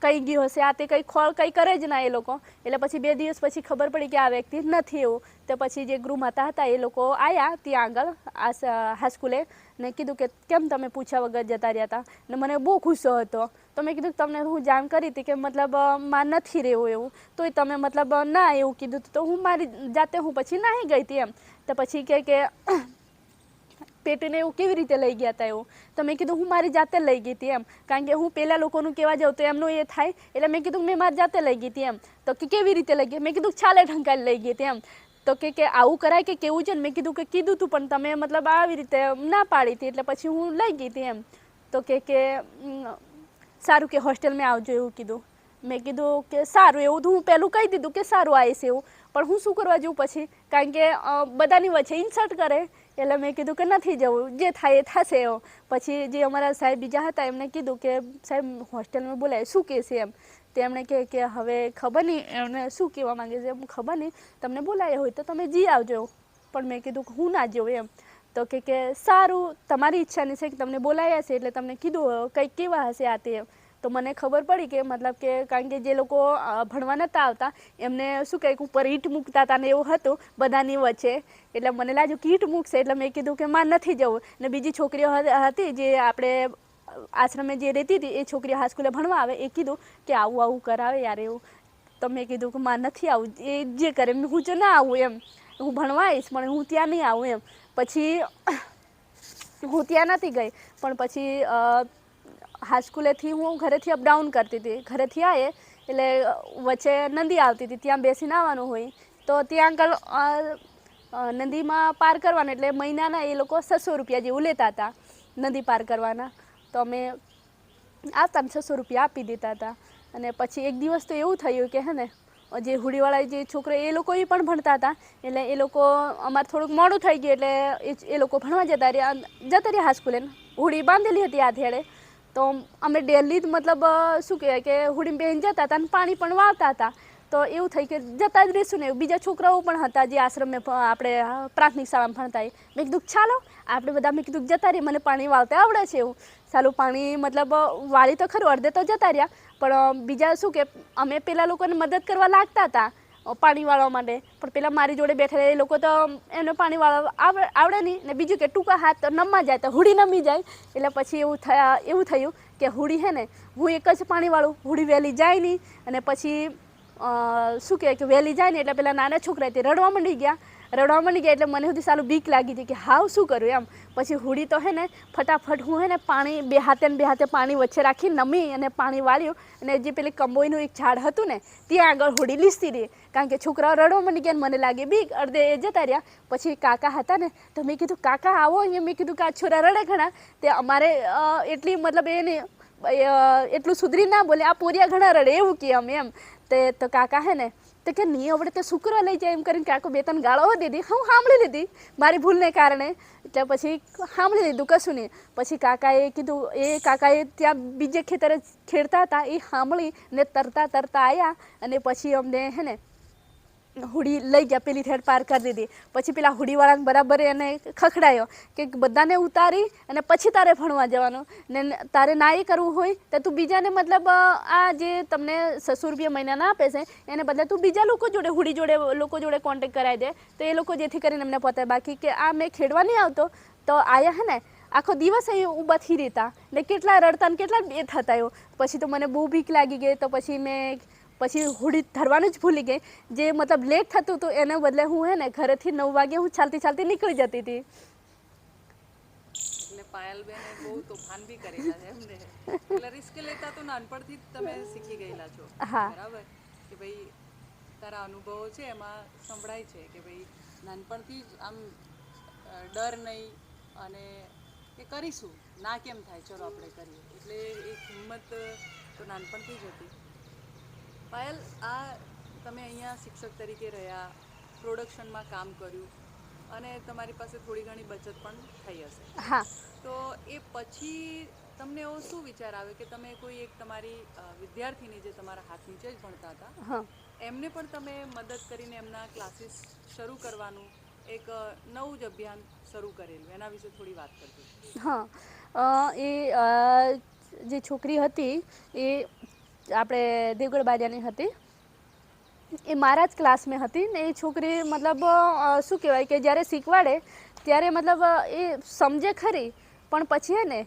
કંઈ ગયું હશે આ તે કંઈ ખોળ કંઈ કરે જ ના એ લોકો. એટલે પછી 2 દિવસ પછી ખબર પડી કે આ વ્યક્તિ નથી એવું. તો પછી જે ગૃહ માતા હતા એ લોકો આવ્યા ત્યાં આગળ હાઈસ્કૂલે ને કીધું કે કેમ તમે પૂછ્યા વગર જતા રહ્યા હતા. ને મને બહુ ગુસ્સો હતો. તો મેં કીધું તમને હું જાણ કરી હતી કે મતલબ માર નથી રહેવું એવું, તોય તમે મતલબ ના એવું કીધું. તો હું મારી જાતે હું પછી નાહી ગઈ હતી એમ. તો પછી કે પેટીને એવું કેવી રીતે લઈ ગયા હતા એવું. તો મેં કીધું હું મારી જાતે લઈ ગઈ હતી એમ, કારણ કે હું પહેલાં લોકોનું કહેવા જાઉં તો એમનું એ થાય. એટલે મેં કીધું મેં મારી જાતે લઈ ગઈ હતી એમ. તો કે કેવી રીતે લઈ ગઈ? મેં કીધું છાલે ઢંકાઈને લઈ ગઈ હતી એમ. તો કે આવું કરાય કે કેવું છે ને? મેં કીધું કે કીધું તું પણ તમે મતલબ આવી રીતે ના પાડી હતી એટલે પછી હું લઈ ગઈ હતી એમ. તો કે સારું કે હોસ્ટેલમાં આવજો એવું કીધું. મેં કીધું કે સારું, એવું તો હું પહેલું કહી દીધું કે સારું આવીશ એવું. પણ હું શું કરવા જઉં પછી, કારણ કે બધાની વચ્ચે ઇન્સલ્ટ કરે. એટલે મેં કીધું કે નથી જવું, જે થાય એ થશે એવું. પછી જે અમારા સાહેબ બીજા હતા એમને કીધું કે સાહેબ હોસ્ટેલમાં બોલાય શું કહેશે એમ. તો એમણે કે હવે ખબર નહીં એમને શું કહેવા માંગે છે, ખબર નહીં, તમને બોલાયા હોય તો તમે જી આવજો. પણ મેં કીધું કે હું ના જઉં એમ. તો કે સારું, તમારી ઈચ્છાની છે કે તમને બોલાયા છે એટલે તમને કીધું કંઈક કેવા હશે આ તે. તો મને ખબર પડી કે મતલબ કે કારણ કે જે લોકો ભણવા નહોતા આવતા એમને શું કંઈક ઉપર ઈંટ મૂકતા હતા ને એવું હતું બધાની વચ્ચે. એટલે મને લાગ્યું કે ઈંટ મૂકશે એટલે મેં કીધું કે મારે નથી જવું. ને બીજી છોકરીઓ હતી જે આપણે આશ્રમે જે રહેતી હતી એ છોકરીઓ હાઈસ્કૂલે ભણવા આવે એ કીધું કે આવું આવું કરાવે યાર એવું. તો મેં કીધું કે મારે નથી આવું, એ જે કરે હું જો ના આવું એમ, હું ભણવા આવીશ પણ હું ત્યાં નહીં આવું એમ. પછી હું ત્યાં નથી ગઈ. પણ પછી હાઈસ્કૂલેથી હું ઘરેથી અપડાઉન કરતી હતી. ઘરેથી આવે એટલે વચ્ચે નદી આવતી હતી, ત્યાં બેસીને આવવાનું હોય. તો ત્યાં આગળ નદીમાં પાર કરવાનું એટલે મહિનાના એ લોકો 600 રૂપિયા જેવું લેતા હતા નદી પાર કરવાના. તો અમે આવતા 600 રૂપિયા આપી દેતા હતા. અને પછી એક દિવસ તો એવું થયું કે હે ને જે હુડીવાળા જે છોકરા એ લોકો એ પણ ભણતા હતા. એટલે એ લોકો અમારે થોડુંક મોડું થઈ ગયું એટલે એ લોકો ભણવા જતા રહ્યા હાઈસ્કૂલે. હુડી બાંધેલી હતી આધેડે. તો અમે ડેલી મતલબ શું કહેવાય કે હુડીમાં બેહીને જતા હતા અને પાણી પણ વાવતા હતા. તો એવું થઈ કે જતા જ રહીશું ને. બીજા છોકરાઓ પણ હતા જે આશ્રમે આપણે પ્રાથમિક શાળામાં ભણતા. મેં કીધું ચાલો આપણે બધા, મેં કીધું જતા રહીએ, મને પાણી વાવતા આવડે છે એવું. સારું પાણી મતલબ વાળી તો ખરું, અડધે તો જતા રહ્યા. પણ બીજા શું કે અમે પેલા લોકોને મદદ કરવા લાગતા હતા પાણી વાળવા માટે. પણ પેલા મારી જોડે બેઠેલા એ લોકો તો એમને પાણી વાળવા આવડે નહીં. ને બીજું કે ટૂંકા હાથ તો નમવા જાય તો હુડી નમી જાય. એટલે પછી એવું થયું કે હુડી હે ને હું એક જ પાણી વાળું, હુડી વહેલી જાય નહીં. અને પછી શું કહેવાય કે વહેલી જાય ને એટલે પેલા નાના છોકરા તે રડવા માંડી ગયા એટલે મને સુધી સાલું બીક લાગી હતી કે હાવ શું કરું એમ. પછી હુડી તો હે ને ફટાફટ હું હે ને પાણી બે હાથે પાણી વચ્ચે રાખી નમી અને પાણી વાળ્યું અને જે પેલી કંબોઈનું એક ઝાડ હતું ને ત્યાં આગળ હુડી લીસતી રહી, કારણ કે છોકરાઓ રડવા માંડી ગયા મને લાગે બીક. અડધે એ જતા રહ્યા. પછી કાકા હતા ને તો મેં કીધું કાકા આવો અહીંયા. મેં કીધું કે આ છોરા રડે ઘણા તે અમારે એટલી મતલબ એને એટલું સુધરી ના બોલે આ પોરિયા ઘણા રડે એવું કે અમે એમ. તે તો કાકા હે ને તો કે નહીં આવડે તો શુક્ર લઈ જાય એમ કરીને કાકો 2-3 ગાળો દીધી. હું સાંભળી લીધી મારી ભૂલને કારણે. એટલે પછી સાંભળી લીધું કશું નહીં. પછી કાકાએ કીધું કાકાએ ત્યાં બીજે ખેતરે ખેડતા હતા એ સાંભળી ને તરતા આવ્યા અને પછી અમને હે ને હુડી લઈ ગયા પેલી થેડ પાર કરી દીધી. પછી પેલા હુડીવાળાને બરાબર એને ખખડાયો કે બધાને ઉતારી અને પછી તારે ભણવા જવાનું ને તારે ના એ કરવું હોય તો તું બીજાને મતલબ આ જે તમને 600 રૂપિયા મહિનાના આપે છે એને બદલે તું બીજા લોકો જોડે હુડી જોડે લોકો જોડે કોન્ટેક્ટ કરાવી દે તો એ લોકો જેથી કરીને એમને પોતે. બાકી કે આ મેં ખેડવા નહીં આવતો તો આયા હે ને આખો દિવસ અહીં ઊભા થી રહેતા ને કેટલા રડતા ને કેટલા બે થતા એવો. પછી તો મને બહુ બીક લાગી ગઈ તો પછી હુડી ધરવાનું જ ભૂલી ગઈ. જે મતલબ લેટ થતું હતું એને બદલે હું હે ને ઘરેથી 9 વાગે હું ચાલતી નીકળી જતી હતી. એટલે પાયલબેને બહુ તોફાન બી કરેલા છે એમને. એટલે રિસ્ક લેતા તો નાનપણથી જ તમે શીખી ગયેલા છો. બરાબર કે ભાઈ તારા અનુભવો છે એમાં સંભળાય છે કે ભાઈ નાનપણથી જ આમ ડર નહીં અને કે કરીશું ના કેમ થાય ચલો આપણે કરીએ. એટલે એક હિંમત તો નાનપણથી જ હતી. પાયલ, આ તમે અહીંયા શિક્ષક તરીકે રહ્યા, પ્રોડક્શનમાં કામ કર્યું અને તમારી પાસે થોડી ઘણી બચત પણ થઈ હશે. હા. તો એ પછી તમને એવો શું વિચાર આવે કે તમે કોઈ એક તમારી વિદ્યાર્થીની જે તમારા હાથ નીચે જ ભણતા હતા એમને પણ તમે મદદ કરીને એમના ક્લાસીસ શરૂ કરવાનું એક નવું જ અભિયાન શરૂ કરેલું, એના વિશે થોડી વાત કરજો. હા, એ જે છોકરી હતી એ આપણે દેવગઢ બારિયાની હતી. એ મારા જ ક્લાસમાં હતી ને એ છોકરી મતલબ શું કહેવાય કે જ્યારે શીખવાડે ત્યારે મતલબ એ સમજે ખરી પણ પછી હે ને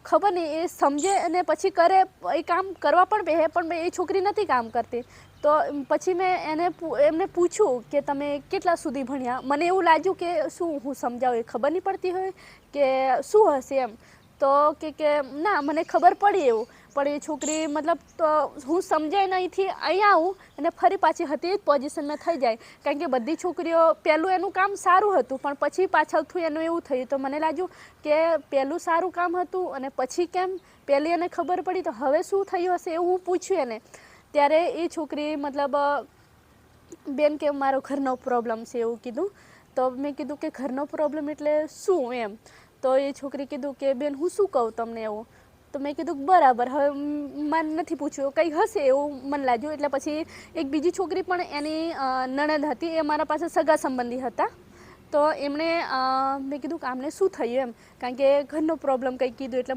ખબર નહીં એ સમજે અને પછી કરે એ કામ કરવા પણ બેસે પણ એ છોકરી નથી કામ કરતી. તો પછી મેં એમને પૂછ્યું કે તમે કેટલા સુધી ભણ્યા. મને એવું લાગ્યું કે શું હું સમજાવું એ ખબર નહીં પડતી હોય કે શું હશે એમ. તો કે ના મને ખબર પડી એવું. પણ એ છોકરી મતલબ તો હું સમજાય અહીંથી અહીંયા આવું અને ફરી પાછી હતી જ પોઝિશનમાં થઈ જાય. કારણ કે બધી છોકરીઓ પહેલું એનું કામ સારું હતું પણ પછી પાછળથી એનું એવું થયું. તો મને લાગ્યું કે પહેલું સારું કામ હતું અને પછી કેમ પહેલી એને ખબર પડી તો હવે શું થયું હશે એવું હું પૂછ્યું એને. ત્યારે એ છોકરી મતલબ બેન કે મારો ઘરનો પ્રોબ્લેમ છે એવું કીધું. તો મેં કીધું કે ઘરનો પ્રોબ્લેમ એટલે શું એમ. તો એ છોકરી કીધું કે બેન હું શું કહું તમને એવું. તો મેં કીધું બરાબર હવે મને નથી પૂછ્યું કંઈ હશે એવું મને લાગ્યું. એટલે પછી એક બીજી છોકરી પણ એની નણંદ હતી એ મારા પાસે સગા સંબંધી હતા. તો એમણે મેં કીધું કે આમને શું થયું એમ કારણ કે ઘરનો પ્રોબ્લેમ કંઈ કીધું એટલે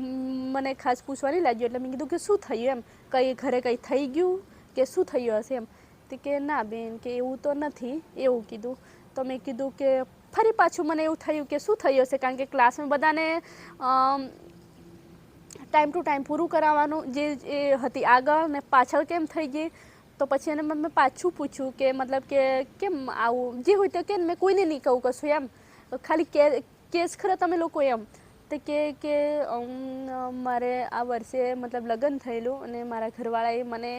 મને ખાસ પૂછવા નહીં લાગ્યું. એટલે મેં કીધું કે શું થયું એમ કંઈ ઘરે કંઈ થઈ ગયું કે શું થયું હશે એમ. તો કે ના બેન કે એવું તો નથી એવું કીધું. તો મેં કીધું કે ફરી પાછું મને એવું થયું કે શું થયું હશે કારણ કે ક્લાસમાં બધાને ટાઈમ ટુ ટાઈમ પૂરું કરાવવાનું જે એ હતી આગળ ને પાછળ કેમ થઈ ગઈ. તો પછી એને મેં પાછું પૂછ્યું કે મતલબ કે કેમ આવું જે હોય તો કે મેં કોઈને નહીં કહું કશું એમ ખાલી કેસ ખરા તમે લોકો એમ. તો કે મારે આ વર્ષે મતલબ લગ્ન થયેલું અને મારા ઘરવાળાએ મને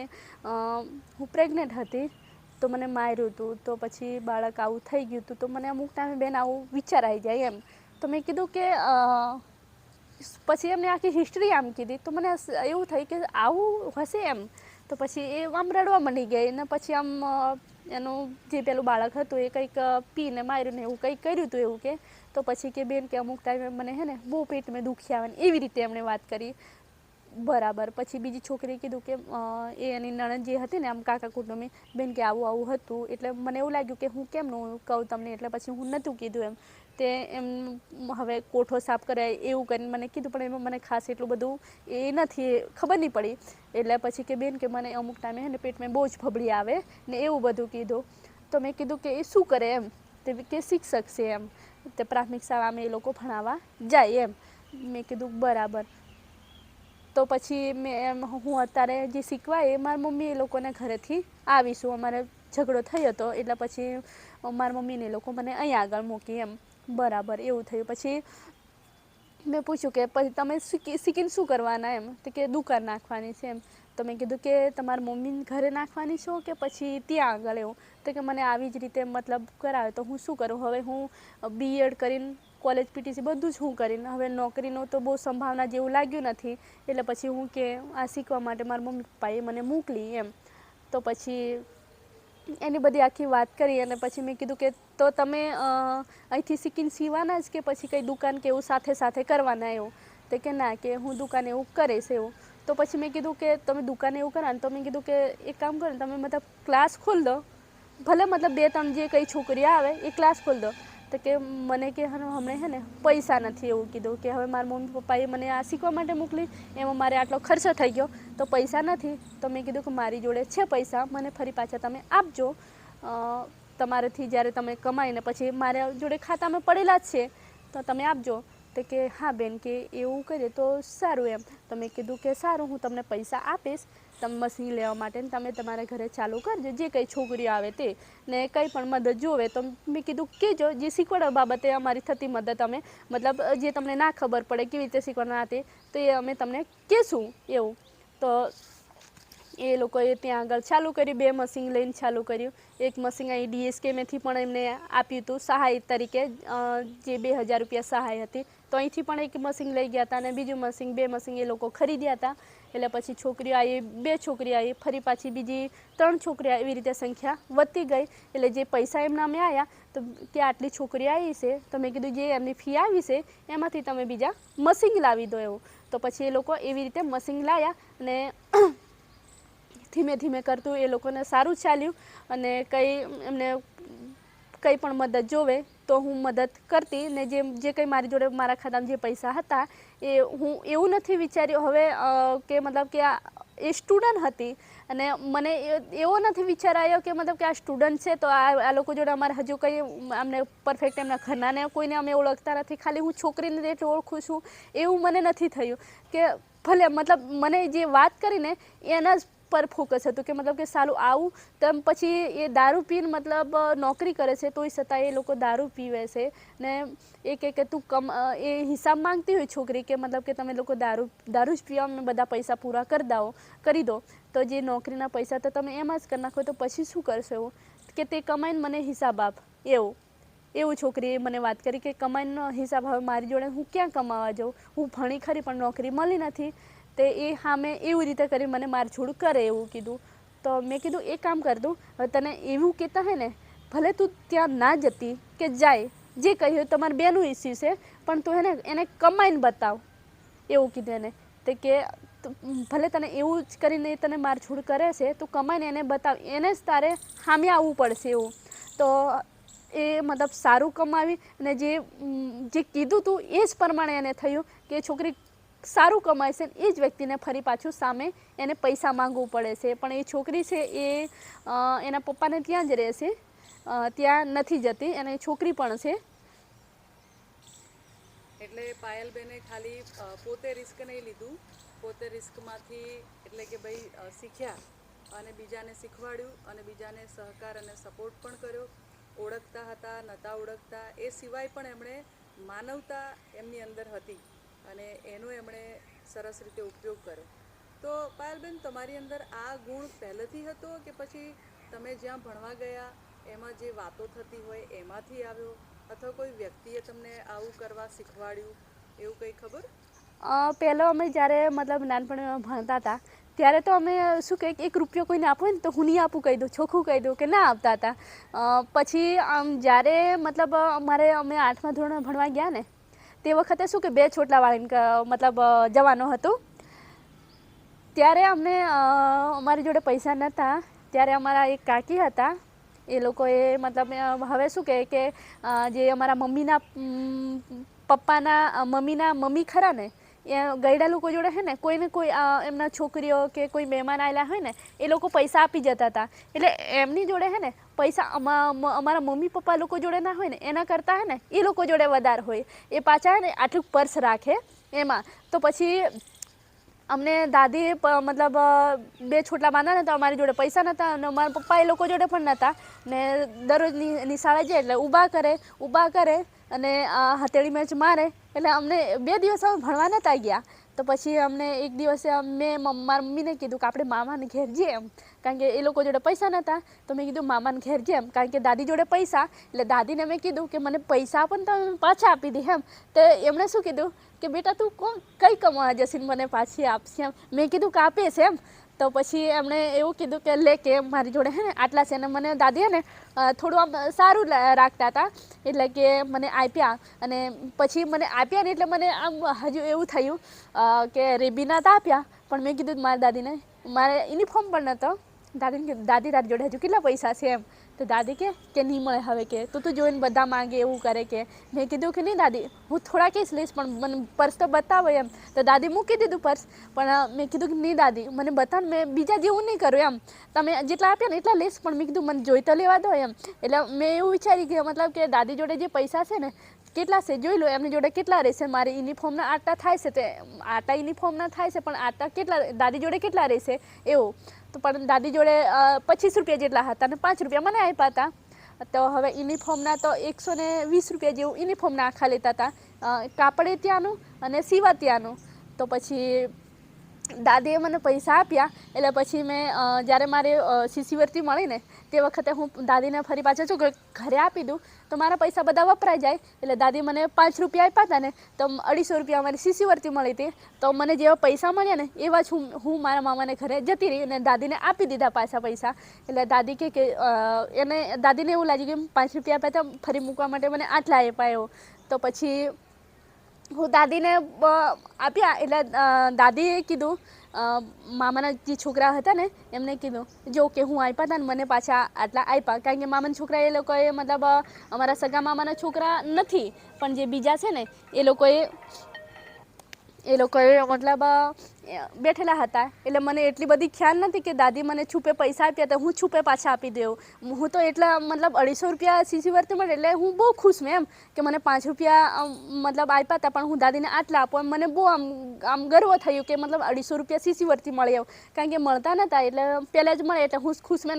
હું પ્રેગ્નેન્ટ હતી તો મને માર્યું હતું. તો પછી બાળક આવું થઈ ગયું હતું તો મને અમુક ટાઈમે બેન આવું વિચાર આવી જાય એમ. તો મેં કીધું કે પછી એમને આખી હિસ્ટ્રી આમ કીધી તો મને એવું થઈ કે આવું હશે એમ. તો પછી એ આમ રડવા માંડી ગઈ ને પછી આમ એનું જે પેલું બાળક હતું એ કંઈક પીને માર્યું ને એવું કંઈક કર્યું હતું એવું કે. તો પછી કે બેન કે અમુક ટાઈમે મને હે ને બહુ પેટમાં દુખી આવે ને એવી રીતે એમણે વાત કરી. બરાબર. પછી બીજી છોકરીએ કીધું કે એ એની નણંદ જે હતી ને આમ કાકા કુટુંબી બેન કે આવું હતું. એટલે મને એવું લાગ્યું કે હું કેમનું કહું તમને એટલે પછી હું નહોતું કીધું એમ. તે એમ હવે કોઠો સાફ કરાય એવું કરીને મને કીધું પણ એમાં મને ખાસ એટલું બધું એ નથી ખબર નહીં પડી. એટલે પછી કે બેન કે મને અમુક ટાઈમે હે ને પેટમાં બહુ જ ફબડી આવે ને એવું બધું કીધું. તો મેં કીધું કે એ શું કરે એમ. તે કે શિક્ષક છે એમ. તે પ્રાથમિક શાળામાં એ લોકો ભણાવવા જાય એમ. મેં કીધું બરાબર. તો પછી હું અત્યારે જે શીખવા એ મારી મમ્મી એ લોકોને ઘરેથી આવીશું, અમારે ઝઘડો થયો હતો એટલે પછી મારા મમ્મીને એ લોકો મને અહીં આગળ મૂકી એમ. બરાબર, એવું થયું. પછી મેં પૂછ્યું કે પછી તમે શીખીને શું કરવાના એમ, તો કે દુકાન નાખવાની છે એમ. તો મેં કીધું કે તમારા મમ્મીને ઘરે નાખવાની છો કે પછી ત્યાં આગળ એવું? તો કે મને આવી જ રીતે મતલબ કરાવે તો હું શું કરું? હવે હું બીએડ કરીને કોલેજ પીટીસી બધું જ હું કરીને હવે નોકરીનું તો બહુ સંભાવના જેવું લાગ્યું નથી, એટલે પછી હું કે આ શીખવા માટે મારા મમ્મી પપ્પાએ મને મોકલી એમ. તો પછી એની બધી આખી વાત કરી અને પછી મેં કીધું કે તો તમે અહીંથી શીખીને સીવાના જ કે પછી કંઈ દુકાન કે એવું સાથે સાથે કરવાના એવું? તો કે ના, કે હું દુકાન એવું કરીશ એવું. તો પછી મેં કીધું કે તમે દુકાન એવું કરવાનું, તો મેં કીધું કે એક કામ કરો ને, તમે મતલબ ક્લાસ ખોલ દો, ભલે મતલબ 2-3 જે કંઈ છોકરીઓ આવે એ ક્લાસ ખોલ દો. તો કે મને કે હમણાં હે ને પૈસા નથી એવું કીધું, કે હવે મારા મમ્મી પપ્પાએ મને આ શીખવા માટે મોકલી, એમાં મારે આટલો ખર્ચો થઈ ગયો તો પૈસા નથી. તો મેં કીધું કે મારી જોડે છે પૈસા, મને ફરી પાછા તમે આપજો તમારેથી જ્યારે તમે કમાઈને, પછી મારા જોડે ખાતામાં પડેલા જ છે તો તમે આપજો. તો કે હા બેન, કે એવું કરીએ તો સારું એમ. તો મેં કીધું કે સારું, હું તમને પૈસા આપીશ તમે મશીન લેવા માટે, ને તમે તમારા ઘરે ચાલુ કરજો, જે કંઈ છોકરીઓ આવે તે ને કંઈ પણ મદદ જોવે તો મેં કીધું કહેજો, જે શીખવાડવા બાબતે અમારી થતી મદદ અમે મતલબ જે તમને ના ખબર પડે કેવી રીતે શીખવાના તે તો એ અમે તમને કહેશું એવું. તો એ લોકોએ ત્યાં આગળ ચાલુ કર્યું, 2 મશીન લઈને ચાલુ કર્યું. એક મશીન અહીં DSKમાંથી પણ એમને આપ્યું હતું સહાય તરીકે, જે 2000 રૂપિયા સહાય હતી, તો અહીંથી પણ એક મશીન લઈ ગયા હતા અને બીજું મશીન 2 મશીન એ લોકો ખરીદ્યા હતા. એટલે પછી છોકરીઓ આવી, 2 છોકરીઓ આવી, ફરી પાછી બીજી 3 છોકરીઓ, એવી રીતે સંખ્યા વધતી ગઈ. એટલે જે પૈસા એમના અમે આવ્યા તો કે આટલી છોકરીઓ આવી છે, તો મેં કીધું જે એમની ફી આવી છે એમાંથી તમે બીજા મશીન લાવી દો એવું. તો પછી એ લોકો એવી રીતે મશીન લાવ્યા અને ધીમે ધીમે કરતું એ લોકોને સારું ચાલ્યું. અને એમને કંઈ પણ મદદ જોવે તો હું મદદ કરતી, ને જે કંઈ મારી જોડે મારા ખાતામાં જે પૈસા હતા એ હું એવું નથી વિચાર્યું હવે કે મતલબ કે એ સ્ટુડન્ટ હતી અને મને એવો નથી વિચાર આવ્યો કે મતલબ કે આ સ્ટુડન્ટ છે તો આ લોકો જોડે અમારે હજુ કંઈ અમને પરફેક્ટ એમના ઘરનાને કોઈને અમે ઓળખતા નથી, ખાલી હું છોકરીને રીતે ઓળખું છું એવું મને નથી થયું. કે ભલે મતલબ મને જે વાત કરીને એના જ પર ફોકસ હતું કે મતલબ કે સારું આવું તો પછી એ દારૂ પીને મતલબ નોકરી કરે છે તોય છતાં એ લોકો દારૂ પીવે છે ને એ કે તું એ હિસાબ માંગતી હોય છોકરી કે મતલબ કે તમે લોકો દારૂ જ પીવા મેં બધા પૈસા પૂરા કરી દો તો જે નોકરીના પૈસા તો તમે એમ જ કરી નાખો, તો પછી શું કરશો એવું કે તે કમાઈને મને હિસાબ આપ એવું છોકરીએ મને વાત કરી કે કમાઈનો હિસાબ હવે મારી જોડે હું ક્યાં કમાવા જાઉં, હું ભણી ખરી પણ નોકરી મળી નથી. તે એ હા મેં એવી રીતે કરી મને મારઝૂડ કરે એવું કીધું. તો મેં કીધું એ કામ કર દઉં, હવે તને એવું કહેતા હે ને ભલે તું ત્યાં ના જતી કે જાય, જે કહ્યું તમારે બેનું ઇસ્યુ છે પણ તું એને કમાઈને બતાવ એવું કીધું એને. તે કે ભલે તને એવું જ કરીને તને મારઝૂડ કરે છે, તું કમાઈને એને બતાવ, એને જ તારે સામે આવવું પડશે એવું. તો એ મતલબ સારું કમાવી અને જે કીધું તું એ જ પ્રમાણે એને થયું કે છોકરી સારું કમાય છે, એ જ વ્યક્તિને ફરી પાછું સામે એને પૈસા માંગવું પડે છે. પણ એ છોકરી છે એ એના પપ્પાને ત્યાં જ રહે છે, ત્યાં નથી જતી અને છોકરી પણ છે. એટલે પાયલબેને ખાલી પોતે રિસ્ક નહીં લીધું, પોતે રિસ્કમાંથી એટલે કે ભાઈ શીખ્યા અને બીજાને શીખવાડ્યું અને બીજાને સહકાર અને સપોર્ટ પણ કર્યો. ઓળખતા હતા નહોતા ઓળખતા એ સિવાય પણ એમણે માનવતા એમની અંદર હતી અને એનો એમણે સરસ રીતે ઉપયોગ કર્યો. તો પાયલબેન, તમારી અંદર આ ગુણ પહેલેથી હતો કે પછી તમે જ્યાં ભણવા ગયા એમાં જે વાતો થતી હોય એમાંથી આવ્યો, અથવા કોઈ વ્યક્તિએ તમને આવું કરવા શીખવાડ્યું, એવું કંઈ ખબર? પહેલો અમે જ્યારે મતલબ નાનપણમાં ભણતા હતા ત્યારે તો અમે શું કહે 1 રૂપિયો કોઈને આપો ને તો હું નહીં આપું કહી દઉં, ચોખ્ખું કહી દઉં કે ના આપતા હતા. પછી જ્યારે મતલબ અમે 8મા ધોરણમાં ભણવા ગયા ને તે વખતે શું કે 2 ચોટલા વાળીને મતલબ જવાનું હતું. ત્યારે અમને અમારી જોડે પૈસા નહોતા, ત્યારે અમારા એક કાકી હતા એ લોકોએ મતલબ હવે શું કહે કે જે અમારા મમ્મીના મમ્મી ખરા ને એ ગયડા લોકો જોડે હે ને કોઈને કોઈ એમના છોકરીઓ કે કોઈ મહેમાન આવેલા હોય ને એ લોકો પૈસા આપી જતા હતા. એટલે એમની જોડે હે ને પૈસા અમારા મમ્મી પપ્પા લોકો જોડે ના હોય ને એના કરતાં હે ને એ લોકો જોડે વધારે હોય. એ પાછા હે ને આટલું પર્સ રાખે એમાં. તો પછી અમને દાદી મતલબ બે છોટલા બાંધ્યા ને તો અમારી જોડે પૈસા નહોતા અને મારા પપ્પા એ લોકો જોડે પણ નહોતા ને દરરોજ નિશાળે જાય એટલે ઊભા કરે અને હથેળી મેચ મારે એટલે અમને 2 દિવસ અમે ભણવા નહોતા ગયા. તો પછી અમને એક દિવસે મેં મારા મમ્મીને કીધું કે આપણે મામાને ઘેર જઈએ એમ, કારણ કે એ લોકો જોડે પૈસા નહોતા. તો મેં કીધું મામાને ઘેર જઈએ એમ, કારણ કે દાદી જોડે પૈસા, એટલે દાદીને મેં કીધું કે મને પૈસા પણ તમે પાછા આપી દે એમ. તો એમણે શું કીધું કે બેટા તું કઈ કમાવા જશે મને પાછી આપશે એમ. મેં કીધું કે આપીશ એમ. તો પછી એમણે એવું કીધું કે લે કે મારી જોડે હે ને આટલા છે ને મને દાદી હે ને થોડું આમ સારું રાખતા હતા એટલે કે મને આપ્યા. અને પછી મને આપ્યા ને એટલે મને આમ હજુ એવું થયું કે રેબીના તો આપ્યા, પણ મેં કીધું મારા દાદીને મારે યુનિફોર્મ પણ નહોતો. દાદીને કીધું દાદી તારી જોડે હજુ કેટલા પૈસા છે એમ. તો દાદી કે નહીં મળે હવે કે તું જોઈને બધા માંગે એવું કરે કે. મેં કીધું કે નહીં દાદી હું થોડા કેસ લઈશ પણ મને પર્સ તો બતાવો એમ. તો દાદી મૂકી દીધું પર્સ, પણ મેં કીધું કે નહીં દાદી મને બતાવો, મેં બીજા જેવું નહીં કરું એમ, તમે જેટલા આપ્યા ને એટલા લઈશ પણ મેં કીધું મને જોઈ તો લેવા દો એમ. એટલે મેં એવું વિચારી કે મતલબ કે દાદી જોડે જે પૈસા છે ને કેટલા છે જોઈ લો, એમની જોડે કેટલા રહેશે. મારે યુનિફોર્મના આટલા થાય છે, તે આટલા યુનિફોર્મના થાય છે પણ આટલા કેટલા દાદી જોડે કેટલા રહેશે એવું. તો પણ દાદી જોડે 25 રૂપિયા જેટલા હતા અને 5 રૂપિયા મને આપ્યા હતા. તો હવે યુનિફોર્મના તો 120 રૂપિયા જેવું યુનિફોર્મના આખા લેતા હતા, કાપડે ત્યાંનું અને સીવા ત્યાંનું. તો પછી દાદીએ મને પૈસા આપ્યા એટલે પછી મેં જ્યારે મારે શિષ્યવૃત્તિ મળી ને તે વખતે હું દાદીને ફરી પાછા શું ઘરે આપી દઉં તો મારા પૈસા બધા વપરાઈ જાય. એટલે દાદી મને 5 રૂપિયા આપ્યા હતા ને તો 250 રૂપિયા મારી શિષ્યવૃત્તિ મળી હતી. તો મને જેવા પૈસા મળ્યા ને એવા જ હું મારા મામાને ઘરે જતી રહી અને દાદીને આપી દીધા પાછા પૈસા. એટલે દાદી કે એને દાદીને એવું લાગ્યું કે 5 રૂપિયા આપ્યા હતા ફરી મૂકવા માટે મને આટલા આપ્યા એવો. તો પછી હું દાદીને આપ્યા એટલે દાદીએ કીધું મામાના જે છોકરા હતા ને એમને કીધું જો કે હું આપ્યા હતા ને મને પાછા આટલા આપ્યા, કારણ કે મામાના છોકરા એ લોકોએ મતલબ અમારા સગા મામાના છોકરા નથી પણ જે બીજા છે ને એ લોકોએ મતલબ બેઠેલા હતા. એટલે મને એટલી બધી ખ્યાલ નથી કે દાદી મને છુપે પૈસા આપ્યા તો હું છુપે પાછા આપી દઉં. હું તો એટલા મતલબ 250 રૂપિયા શિષ્યવૃત્તિ મળે એટલે હું બહુ ખુશ મેં એમ કે મને 5 રૂપિયા મતલબ આપ્યા હતા પણ હું દાદીને આટલા આપો એમ. મને બહુ આમ ગર્વ થયું કે મતલબ 250 રૂપિયા શિષ્યવૃત્તિ મળે એવું, કારણ કે મળતા નહોતા એટલે પહેલાં જ મળે એટલે હું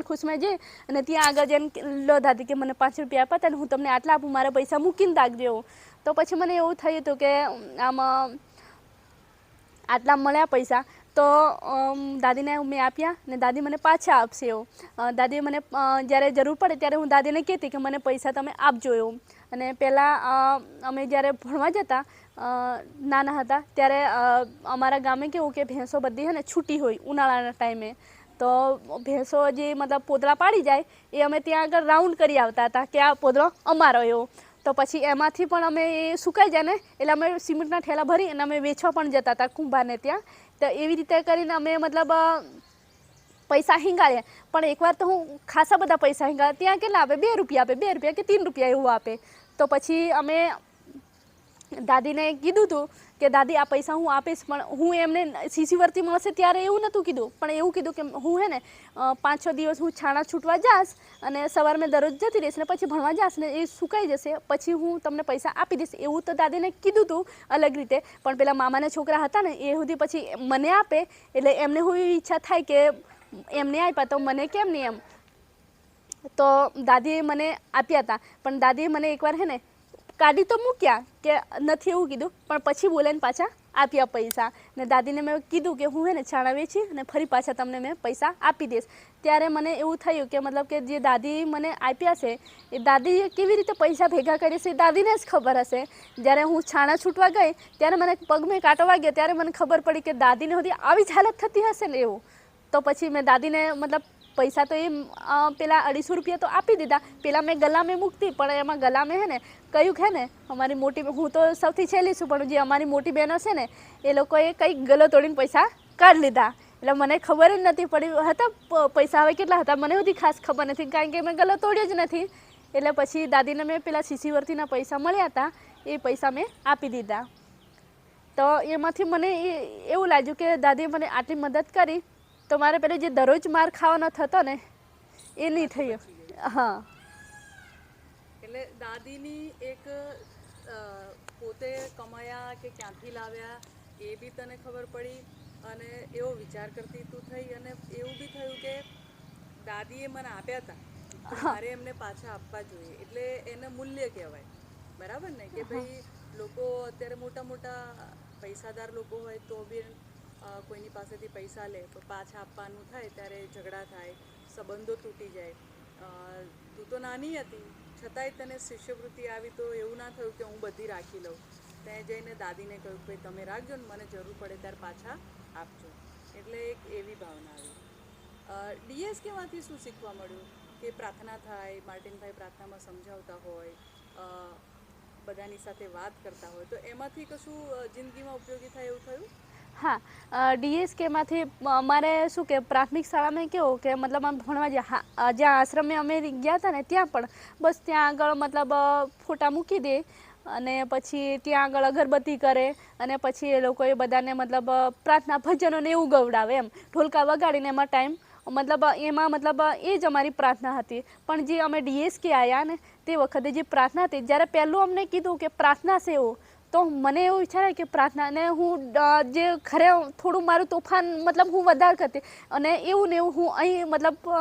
ખુશમાં જઈ અને ત્યાં આગળ જઈને લો દાદી કે મને 5 રૂપિયા આપ્યા હતા ને હું તમને આટલા આપું, મારા પૈસા મૂકીને રાખજો એવું. તો પછી મને એવું થયું હતું કે આમ આટલા મળ્યા પૈસા તો દાદીને મેં આપ્યા ને દાદી મને પાછા આપશે એવું. દાદીએ મને જ્યારે જરૂર પડે ત્યારે હું દાદીને કહેતી કે મને પૈસા તમે આપજો એવું. અને પહેલાં અમે જ્યારે ભણવા જતા નાના હતા ત્યારે અમારા ગામે કેવું કે ભેંસો બધી છે ને છૂટી હોય ઉનાળાના ટાઈમે. તો ભેંસો જે મતલબ પોદળા પાડી જાય એ અમે ત્યાં આગળ રાઉન્ડ કરી આવતા હતા કે આ પોદળો અમારો એવો. તો પછી એમાંથી પણ અમે એ સુકાઈ જાય ને એટલે અમે સિમેન્ટના ઠેલા ભરી અને અમે વેચવા પણ જતા હતા કુંભારને ત્યાં. તો એવી રીતે કરીને અમે મતલબ પૈસા હિંગાડ્યા. પણ એકવાર તો હું ખાસા બધા પૈસા હિંગાડ્યા. ત્યાં કેટલા આપે 2 રૂપિયા આપે, 2 રૂપિયા કે 3 રૂપિયા એવું આપે. તો પછી અમે દાદીને કીધું હતું કે દાદી આ પૈસા હું આપીશ, પણ હું એમને શિષ્યવૃત્તિ મળશે ત્યારે એવું નહોતું કીધું, પણ એવું કીધું કે હું હે ને 5-6 દિવસ હું છાણા છૂટવા જાશ અને સવારે મેં દરરોજ જતી રહીશ ને પછી ભણવા જાશ ને એ સુકાઈ જશે પછી હું તમને પૈસા આપી દઈશ એવું તો દાદીને કીધું હતું અલગ રીતે. પણ પેલા મામાના છોકરા હતા ને એ સુધી પછી મને આપે એટલે એમને હું ઈચ્છા થાય કે એમને આપ્યા તો મને કેમ નહીં એમ. તો દાદીએ મને આપ્યા હતા પણ દાદીએ મને એકવાર હે ને કાઢી તો મૂક્યા કે નથી એવું કીધું, પણ પછી બોલાઈને પાછા આપ્યા પૈસા. ને દાદીને મેં કીધું કે હું હે ને છાણા વેચી અને ફરી પાછા તમને મેં પૈસા આપી દઈશ. ત્યારે મને એવું થયું કે મતલબ કે જે દાદી મને આપ્યા છે એ દાદીએ કેવી રીતે પૈસા ભેગા કરી છે એ દાદીને જ ખબર હશે. જ્યારે હું છાણા છૂટવા ગઈ ત્યારે મને પગમાં કાંટો વાગ્યો ત્યારે મને ખબર પડી કે દાદીને સુધી આવી જ હાલત થતી હશે ને એવું. તો પછી મેં દાદીને મતલબ પૈસા તો એ પેલા 250 રૂપિયા તો આપી દીધા. પેલા મેં ગલામાં મૂકતી પણ એમાં ગલામાં હે ને કયું હે ને અમારી મોટી, હું તો સૌથી છેલ્લી છું પણ જે અમારી મોટી બહેનો છે ને એ લોકોએ કંઈક ગલો તોડીને પૈસા કાઢી લીધા. એટલે મને ખબર જ નથી પડી હતા પૈસા હવે કેટલા હતા મને બધી ખાસ ખબર નથી કારણ કે મેં ગલો તોડ્યો જ નથી. એટલે પછી દાદીને મેં પેલા શિષ્યવૃત્તિના પૈસા મળ્યા હતા એ પૈસા મેં આપી દીધા. તો એમાંથી મને એવું લાગ્યું કે દાદીએ મને આટલી મદદ કરી તો મારે પેલો જે દરરોજ માર ખાવાનો થતો ને એ નહીં થયો. હા, એટલે દાદીની એક પોતે કમાયા કે ક્યાંથી લાવ્યા એ બી તને ખબર પડી અને એવો વિચાર કરતી તું થઈ અને એવું બી થયું કે દાદીએ મને આપ્યા હતા તો મારે એમને પાછા આપવા જોઈએ, એટલે એને મૂલ્ય કહેવાય. બરાબર ને? કે ભાઈ લોકો અત્યારે મોટા મોટા પૈસાદાર લોકો હોય તો બી કોઈની પાસેથી પૈસા લે તો પાછા આપવાનું થાય ત્યારે ઝઘડા થાય, સંબંધો તૂટી જાય. તું તો નાની હતી છતાંય તને શિષ્યવૃત્તિ આવી તો એવું ના થયું કે હું બધી રાખી લઉં. ત્યાં જઈને દાદીને કહ્યું ભાઈ તમે રાખજો ને મને જરૂર પડે ત્યારે પાછા આપજો. એટલે એક એવી ભાવના આવી. ડીએસકેમાંથી શું શીખવા મળ્યું? કે પ્રાર્થના થાય, માર્ટિનભાઈ પ્રાર્થનામાં સમજાવતા હોય, બધાની સાથે વાત કરતા હોય, તો એમાંથી કશું જિંદગીમાં ઉપયોગી થાય એવું થયું? હા, ડીએસકેમાંથી અમારે શું કે પ્રાથમિક શાળામાં કેવું કે મતલબ આમ ભણવા જ્યાં આશ્રમે અમે ગયા હતા ને ત્યાં પણ બસ ત્યાં આગળ મતલબ ફોટા મૂકી દે અને પછી ત્યાં આગળ અગરબત્તી કરે અને પછી એ લોકોએ બધાને મતલબ પ્રાર્થના ભજનોને એવું ગવડાવે એમ, ઢોલકા વગાડીને એમાં ટાઈમ મતલબ એ જ અમારી પ્રાર્થના હતી. પણ જે અમે ડીએસકે આવ્યા ને તે વખતે જે પ્રાર્થના હતી, જ્યારે પહેલું અમને કીધું કે પ્રાર્થના છે એવું, તો મને એવું વિચારે કે પ્રાર્થનાને હું જે ઘરે થોડું મારું તોફાન મતલબ હું વધારે કરતી અને એવું ને એવું હું અહીં મતલબ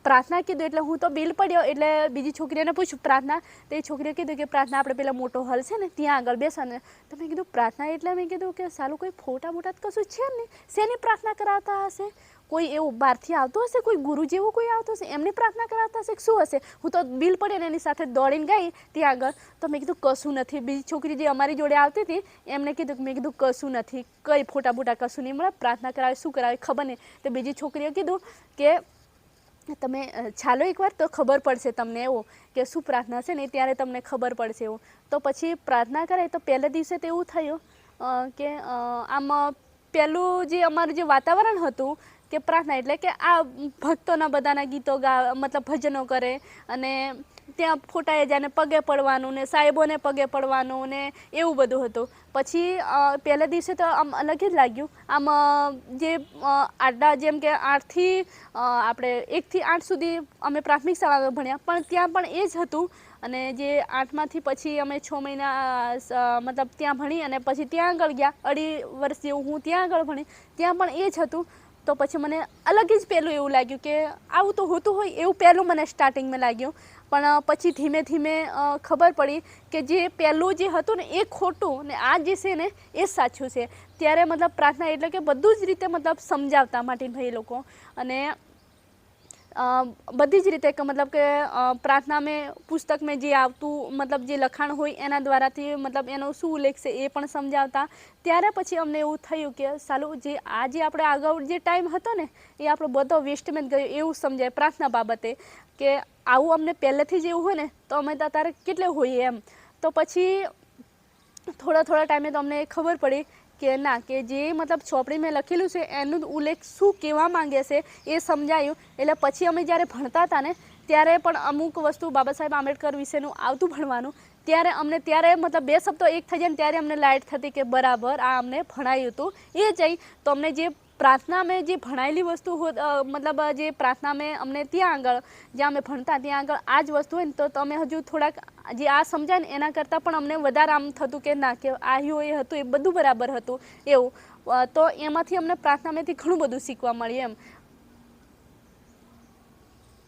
પ્રાર્થના કીધું એટલે હું તો બિલ પડ્યો. એટલે બીજી છોકરીઓને પૂછ્યું પ્રાર્થના, તો એ છોકરીએ કીધું કે પ્રાર્થના આપણે પેલા મોટો હોલ છે ને ત્યાં આગળ બેસવાને. તો મેં કીધું પ્રાર્થના એટલે મેં કીધું કે સાલું કોઈ ફોટા બોટા કશું છે ને, શેની પ્રાર્થના કરાવતા હશે? કોઈ એવું બહારથી આવતું હશે, કોઈ ગુરુ જેવું કોઈ આવતું હશે, એમની પ્રાર્થના કરાવતા હશે, શું હશે? હું તો બિલ પડે ને એની સાથે દોડીને ગઈ ત્યાં આગળ. તો મેં કીધું કશું નથી. બીજી છોકરી જે અમારી જોડે આવતી હતી એમને કીધું કે મેં કીધું કશું નથી, કઈ ફોટા બોટા કશું નહીં મળે, પ્રાર્થના કરાવે શું કરાવે ખબર નહીં. તો બીજી છોકરીએ કીધું કે તમે ચાલો એકવાર તો ખબર પડશે તમને એવું કે શું પ્રાર્થના છે ને ત્યારે તમને ખબર પડશે એવું. તો પછી પ્રાર્થના કરે તો પહેલા દિવસે તો એવું થયું કે આમ પહેલું જે અમારું જે વાતાવરણ હતું કે પ્રાર્થના એટલે કે આ ભક્તોના બધાના ગીતો મતલબ ભજનો કરે અને ત્યાં ફોટાએ જાય પગે પડવાનું ને સાહેબોને પગે પડવાનું ને એવું બધું હતું. પછી પહેલા દિવસે તો આમ અલગ જ લાગ્યું. આમ જે આડા જેમ કે 8થી આપણે 1થી 8 સુધી અમે પ્રાથમિક શાળામાં ભણ્યા, પણ ત્યાં પણ એ જ હતું. અને જે 8માંથી પછી અમે 6 મહિના મતલબ ત્યાં ભણી અને પછી ત્યાં આગળ ગયા, 2.5 વર્ષ જેવું હું ત્યાં આગળ ભણી, ત્યાં પણ એ જ હતું. તો પછી મને અલગ જ પહેલું એવું લાગ્યું કે આવું તો હોતું હોય એવું પહેલું મને સ્ટાર્ટિંગમાં લાગ્યું. પણ પછી ધીમે ધીમે ખબર પડી કે જે પહેલું જે હતું ને એ ખોટું ને આ જે છે ને એ સાચું છે. ત્યારે મતલબ પ્રાર્થના એટલે કે બધું જ રીતે મતલબ સમજાવતા માર્ટિનભાઈ લોકો અને બધી જ રીતે કે મતલબ કે પ્રાર્થના મેં પુસ્તક મેં જે આવતું મતલબ જે લખાણ હોય એના દ્વારાથી મતલબ એનો શું ઉલ્લેખ છે એ પણ સમજાવતા. ત્યારે પછી અમને એવું થયું કે સાલું જે આ જે આપણે આગળ જે ટાઈમ હતો ને એ આપણો બધો વેસ્ટમેન્ટ ગયો એવું સમજાય પ્રાર્થના બાબતે કે આવું અમને પહેલેથી જ એવું હોય ને તો અમે તારે કેટલે હોઈએ એમ. તો પછી થોડા ટાઈમે તો અમને ખબર પડી કે ના, કે જે મતલબ ચોપડી મેં લખેલું છે એનું ઉલ્લેખ શું કહેવા માંગે છે એ સમજાયું. એટલે પછી અમે જ્યારે ભણતા હતા ને ત્યારે પણ અમુક વસ્તુ બાબા સાહેબ આંબેડકર વિશેનું આવતું ભણવાનું, ત્યારે મતલબ 2 શબ્દો એક થઈ જાય ને ત્યારે અમને લાઇટ થતી કે બરાબર આ અમને ભણાયું હતું એ જઈ. તો અમને જે પ્રાર્થના મેં જે ભણાયેલી વસ્તુ મતલબ જે પ્રાર્થના મેં અમને ત્યાં આગળ જ્યાં અમે ભણતા ત્યાં આગળ આ જ વસ્તુ હોય ને તો તમે હજુ થોડાક જે આ સમજાય ને એના કરતાં પણ અમને વધારે આમ થતું કે ના, કે આયું એ હતું એ બધું બરાબર હતું એવું. તો એમાંથી અમને પ્રાર્થનામાંથી ઘણું બધું શીખવા મળ્યું એમ.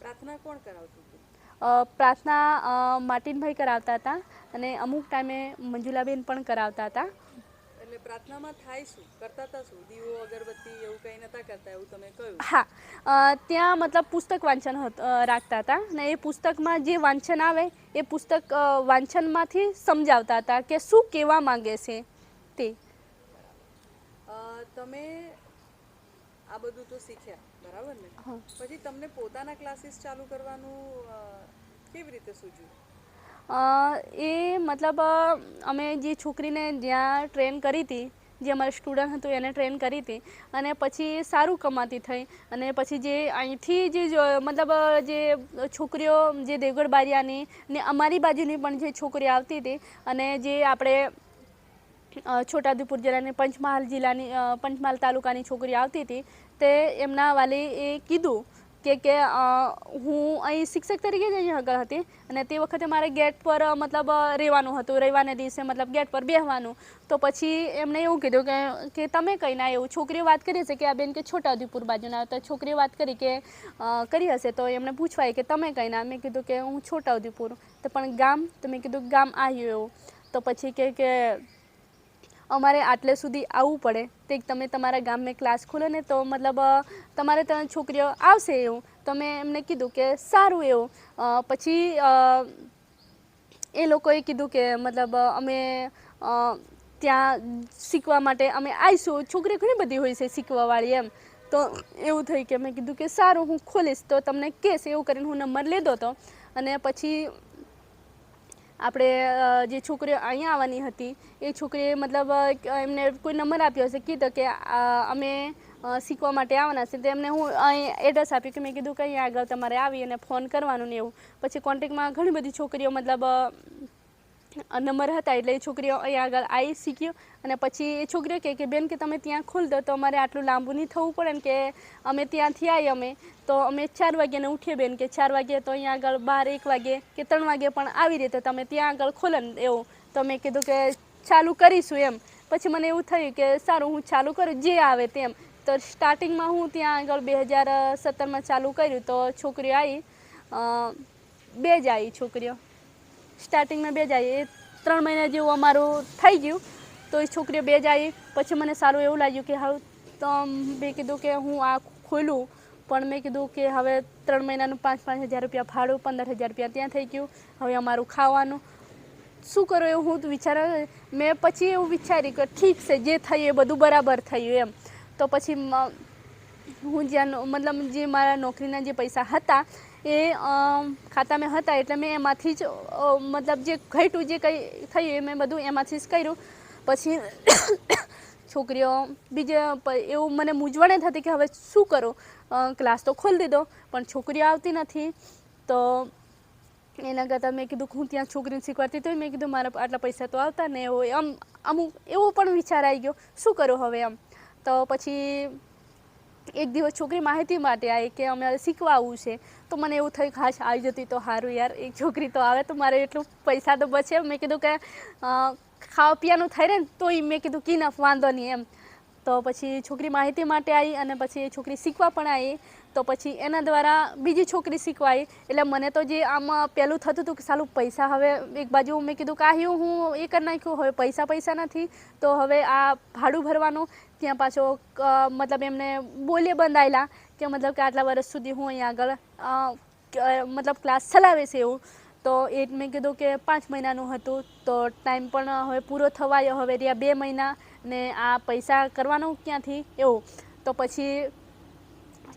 પ્રાર્થના કોણ કરાવતું હતું? પ્રાર્થના માર્ટિનભાઈ કરાવતા હતા અને અમુક ટાઈમે મંજુલાબેન પણ કરાવતા હતા. એટલે પ્રાર્થનામાં થાય શું? કરતા હતા શું? દીવો અગરબત્તી એવું કંઈ નતા કરતા એવું તમે કહ્યું? હા, ત્યાં મતલબ પુસ્તક વાંચન રાખતા હતા ને એ પુસ્તકમાં જે વાંચન આવે એ પુસ્તક વાંચનમાંથી સમજાવતા હતા કે શું કહેવા માંગે છે તે. તમે આ બધું તો શીખ્યા બરાબર ને? પછી તમને પોતાના ક્લાસીસ ચાલુ કરવાનું કેવી રીતે સૂચ્યું? એ મતલબ અમે જે છોકરીને જ્યાં ટ્રેન કરી હતી, જે અમારું સ્ટુડન્ટ હતું એને ટ્રેન કરી હતી અને પછી સારું કમાતી થઈ. અને પછી જે અહીંથી જે મતલબ જે છોકરીઓ જે દેવગઢ બારિયાની ને અમારી બાજુની પણ જે છોકરીઓ આવતી હતી અને જે આપણે છોટાઉદેપુર જિલ્લાની પંચમહાલ તાલુકાની છોકરી આવતી હતી તે એમના વાલીએ કીધું કે હું અહીં શિક્ષક તરીકે જ અહીં આગળ હતી અને તે વખતે મારે ગેટ પર મતલબ રહેવાનું હતું, રવિવારના દિવસે મતલબ ગેટ પર બેસવાનું. તો પછી એમણે એવું કીધું કે તમે કંઈ ના, એવું છોકરીઓ વાત કરી છે કે આ બેન કે છોટાઉદેપુર બાજુના, તો છોકરીઓ વાત કરી કે કરી હશે તો એમણે પૂછવાય કે તમે કંઈ ના. મેં કીધું કે હું છોટાઉદેપુર. તો પણ ગામ? તો મેં કીધું ગામ આવ્યું એવું. તો પછી કે અમારે આટલે સુધી આવવું પડે તે તમે તમારા ગામમાં ક્લાસ ખોલો ને તો મતલબ તમારે ત્યાં છોકરીઓ આવશે એવું. તો મેં એમને કીધું કે સારું એવું. પછી એ લોકોએ કીધું કે મતલબ અમે ત્યાં શીખવા માટે અમે આવીશું. છોકરીઓ ઘણી બધી હોય છે શીખવાવાળી એમ. તો એવું થઈ કે મેં કીધું કે સારું હું ખોલીશ તો તમને કહેશ, એવું કરીને હું નંબર લીધો હતો. અને પછી આપણે જે છોકરીઓ અહીંયા આવવાની હતી એ છોકરીએ મતલબ એમને કોઈ નંબર આપ્યો હશે, કીધું કે અમે શીખવા માટે આવવાના છે. તો એમને હું અહીં એડ્રેસ આપ્યું કે મેં કીધું કે અહીંયા આગળ તમારે આવી અને ફોન કરવાનું ને એવું. પછી કોન્ટેક્ટમાં ઘણી બધી છોકરીઓ મતલબ નંબર હતા એટલે એ છોકરીઓ અહીંયા આગળ આવી શીખ્યો. અને પછી એ છોકરીઓ કહે કે બેન કે તમે ત્યાં ખોલ દો તો અમારે આટલું લાંબુ નહીં થવું પડે ને, કે અમે ત્યાંથી આવી અમે તો અમે 4 વાગ્યાને ઉઠીએ બેન, કે 4 વાગ્યે તો અહીંયા આગળ 12 1 વાગે કે 3 વાગે પણ આવી રીતે તમે ત્યાં આગળ ખોલે ને એવું. તો મેં કીધું કે ચાલુ કરીશું એમ. પછી મને એવું થયું કે સારું હું ચાલુ કરું જે આવે તેમ. તો સ્ટાર્ટિંગમાં હું ત્યાં આગળ 2017માં ચાલુ કર્યું તો છોકરીઓ આવી 2 જ આવી છોકરીઓ. સ્ટાર્ટિંગમાં 2 જ આવી. 3 મહિના જેવું અમારું થઈ ગયું તો એ છોકરીઓ 2 જ આવી. પછી મને સારું એવું લાગ્યું કે હવે તો મેં કીધું કે હું આ ખોલું. પણ મેં કીધું કે હવે 3 મહિનાનું 5-5 હજાર રૂપિયા ભાડું, 15,000 રૂપિયા ત્યાં થઈ ગયું. હવે અમારું ખાવાનું શું કરો એવું હું વિચાર. મેં પછી એવું વિચાર્યું કે ઠીક છે જે થયું એ બધું બરાબર થયું એમ. તો પછી હું જ્યાં મતલબ જે મારા નોકરીના જે પૈસા હતા એ ખાતામાં હતા એટલે મેં એમાંથી જ મતલબ જે ઘટ્યું જે કંઈ થયું એ મેં બધું એમાંથી જ કર્યું. પછી છોકરીઓ બીજે એવું મને મૂંઝવણ થતી કે હવે શું કરું. ક્લાસ તો ખોલી દીધો પણ છોકરીઓ આવતી નથી. તો એના કરતાં મેં કીધું હું ત્યાં છોકરીને શીખવાડતી તો મેં કીધું મારા આટલા પૈસા તો આવતા ને એવું અમુક એવો પણ વિચાર આવી ગયો શું કરું હવે એમ. તો પછી એક દિવસ છોકરી માહિતી માટે આવી કે અમારે શીખવા આવવું છે. તો મને એવું થયું કે હાશ આવી જતી તો સારું યાર, એક છોકરી તો આવે તો મારે એટલું પૈસા તો બચે. મેં કીધું કે ખાવા પીવાનું થઈ રહે ને તોય મેં કીધું કી નફ વાંધો નહીં એમ. તો પછી છોકરી માહિતી માટે આવી અને પછી એ છોકરી શીખવા પણ આવી. તો પછી એના દ્વારા બીજી છોકરી શીખવા આવી. એટલે મને તો જે આમાં પહેલું થતું હતું કે સાલું પૈસા હવે એક બાજુ મેં કીધું કે આવ્યું હું એ કરી નાખ્યું, હવે પૈસા નથી તો હવે આ ભાડું ભરવાનું. ત્યાં પાછો મતલબ એમને બોલે બંધાયેલા કે મતલબ કે આટલા વર્ષ સુધી હું અહીંયા આગળ મતલબ ક્લાસ ચલાવે છે એવું. તો એ મેં કીધું કે 5 મહિનાનું હતું તો ટાઈમ પણ હવે પૂરો થવાયો. હવે રહ્યા 2 મહિના ને આ પૈસા કરવાનું ક્યાંથી એવું. તો પછી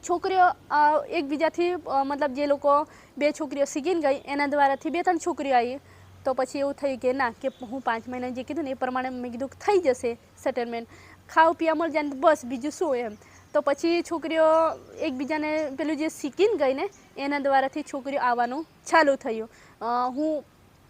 છોકરીઓ એકબીજાથી મતલબ જે લોકો 2 છોકરીઓ શીખીને ગઈ એના દ્વારાથી 2-3 છોકરીઓ આવી. તો પછી એવું થયું કે ના કે હું 5 મહિના જે કીધું ને એ પ્રમાણે મેં કીધું થઈ જશે સેટલમેન્ટ, ખાવા પીવા મળી જાય ને બસ બીજું શું એમ. તો પછી છોકરીઓ એકબીજાને પેલું જે શીખીને ગઈ ને એના દ્વારાથી છોકરીઓ આવવાનું ચાલુ થયું. હું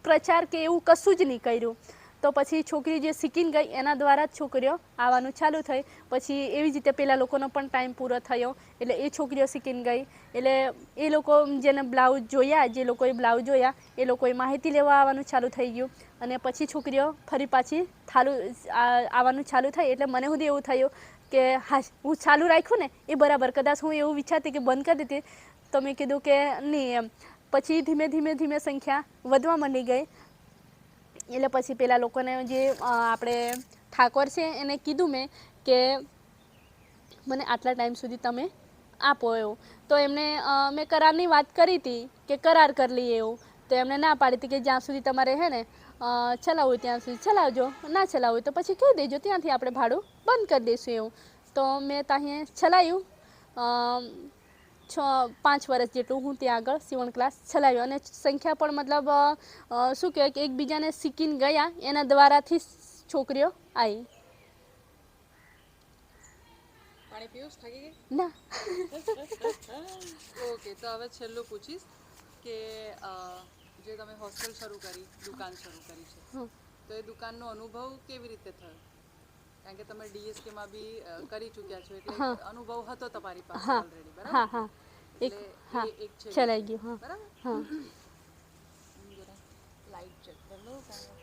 પ્રચાર કે એવું કશું જ નહીં કર્યું. તો પછી છોકરી જે શીખીને ગઈ એના દ્વારા જ છોકરીઓ આવવાનું ચાલુ થઈ. પછી એવી જ રીતે પેલા લોકોનો પણ ટાઈમ પૂરો થયો એટલે એ છોકરીઓ શીખીને ગઈ. એટલે એ લોકો જેને બ્લાઉઝ જોયા, જે લોકોએ બ્લાઉઝ જોયા એ લોકોએ માહિતી લેવા આવવાનું ચાલુ થઈ ગયું. અને પછી છોકરીઓ ફરી પાછી આવવાનું ચાલુ થઈ. એટલે મને સુધી એવું થયું કે હા હું ચાલુ રાખ્યું ને એ બરાબર. કદાચ હું એવું વિચારતી કે બંધ કરી દીધી તો મેં કીધું કે નહીં એમ. પછી ધીમે સંખ્યા વધવા માંડી ગઈ. એટલે પછી પેલા લોકોને જે આપણે ઠાકોર છે એને કીધું મેં કે મને આટલા ટાઈમ સુધી તમે આપો એવું. તો એમને મેં કરારની વાત કરી હતી કે કરાર કરી લઈએ એવું. તો એમને ના પાડી હતી કે જ્યાં સુધી તમારે હે ને ચલાવવું હોય ત્યાં સુધી ચલાવજો, ના ચલાવવું હોય તો પછી કહી દેજો, ત્યાંથી આપણે ભાડું બંધ કરી દઈશું એવું. તો મેં ત્યાં ચલાવ્યું 5 વર્ષ જેટલું હું ત્યાં આગળ સીવણ ક્લાસ ચલાવ્યો. અને સંખ્યા પણ મતલબ શું કહેવાય કે એકબીજાને શીખીને ગયા એના દ્વારાથી છોકરીઓ આવી. પાણી પીવું થાકી ગઈ? ના. ઓકે, તો હવે છેલ્લું પૂછીશ કે જે તમે હોસ્ટેલ શરૂ કરી, દુકાન શરૂ કરી છે, તો એ દુકાનનો અનુભવ કેવી રીતે થયો? કારણ કે તમે ડીએસકેમાં બી કરી ચૂક્યા છો એટલે અનુભવ હતો તમારી પાસે ઓલરેડી, બરાબર? એક એટલે હા એ એક છે ચલાઈ ગયું હા બરાબર હા લાઈટ ચેક કરી લો કારણ કે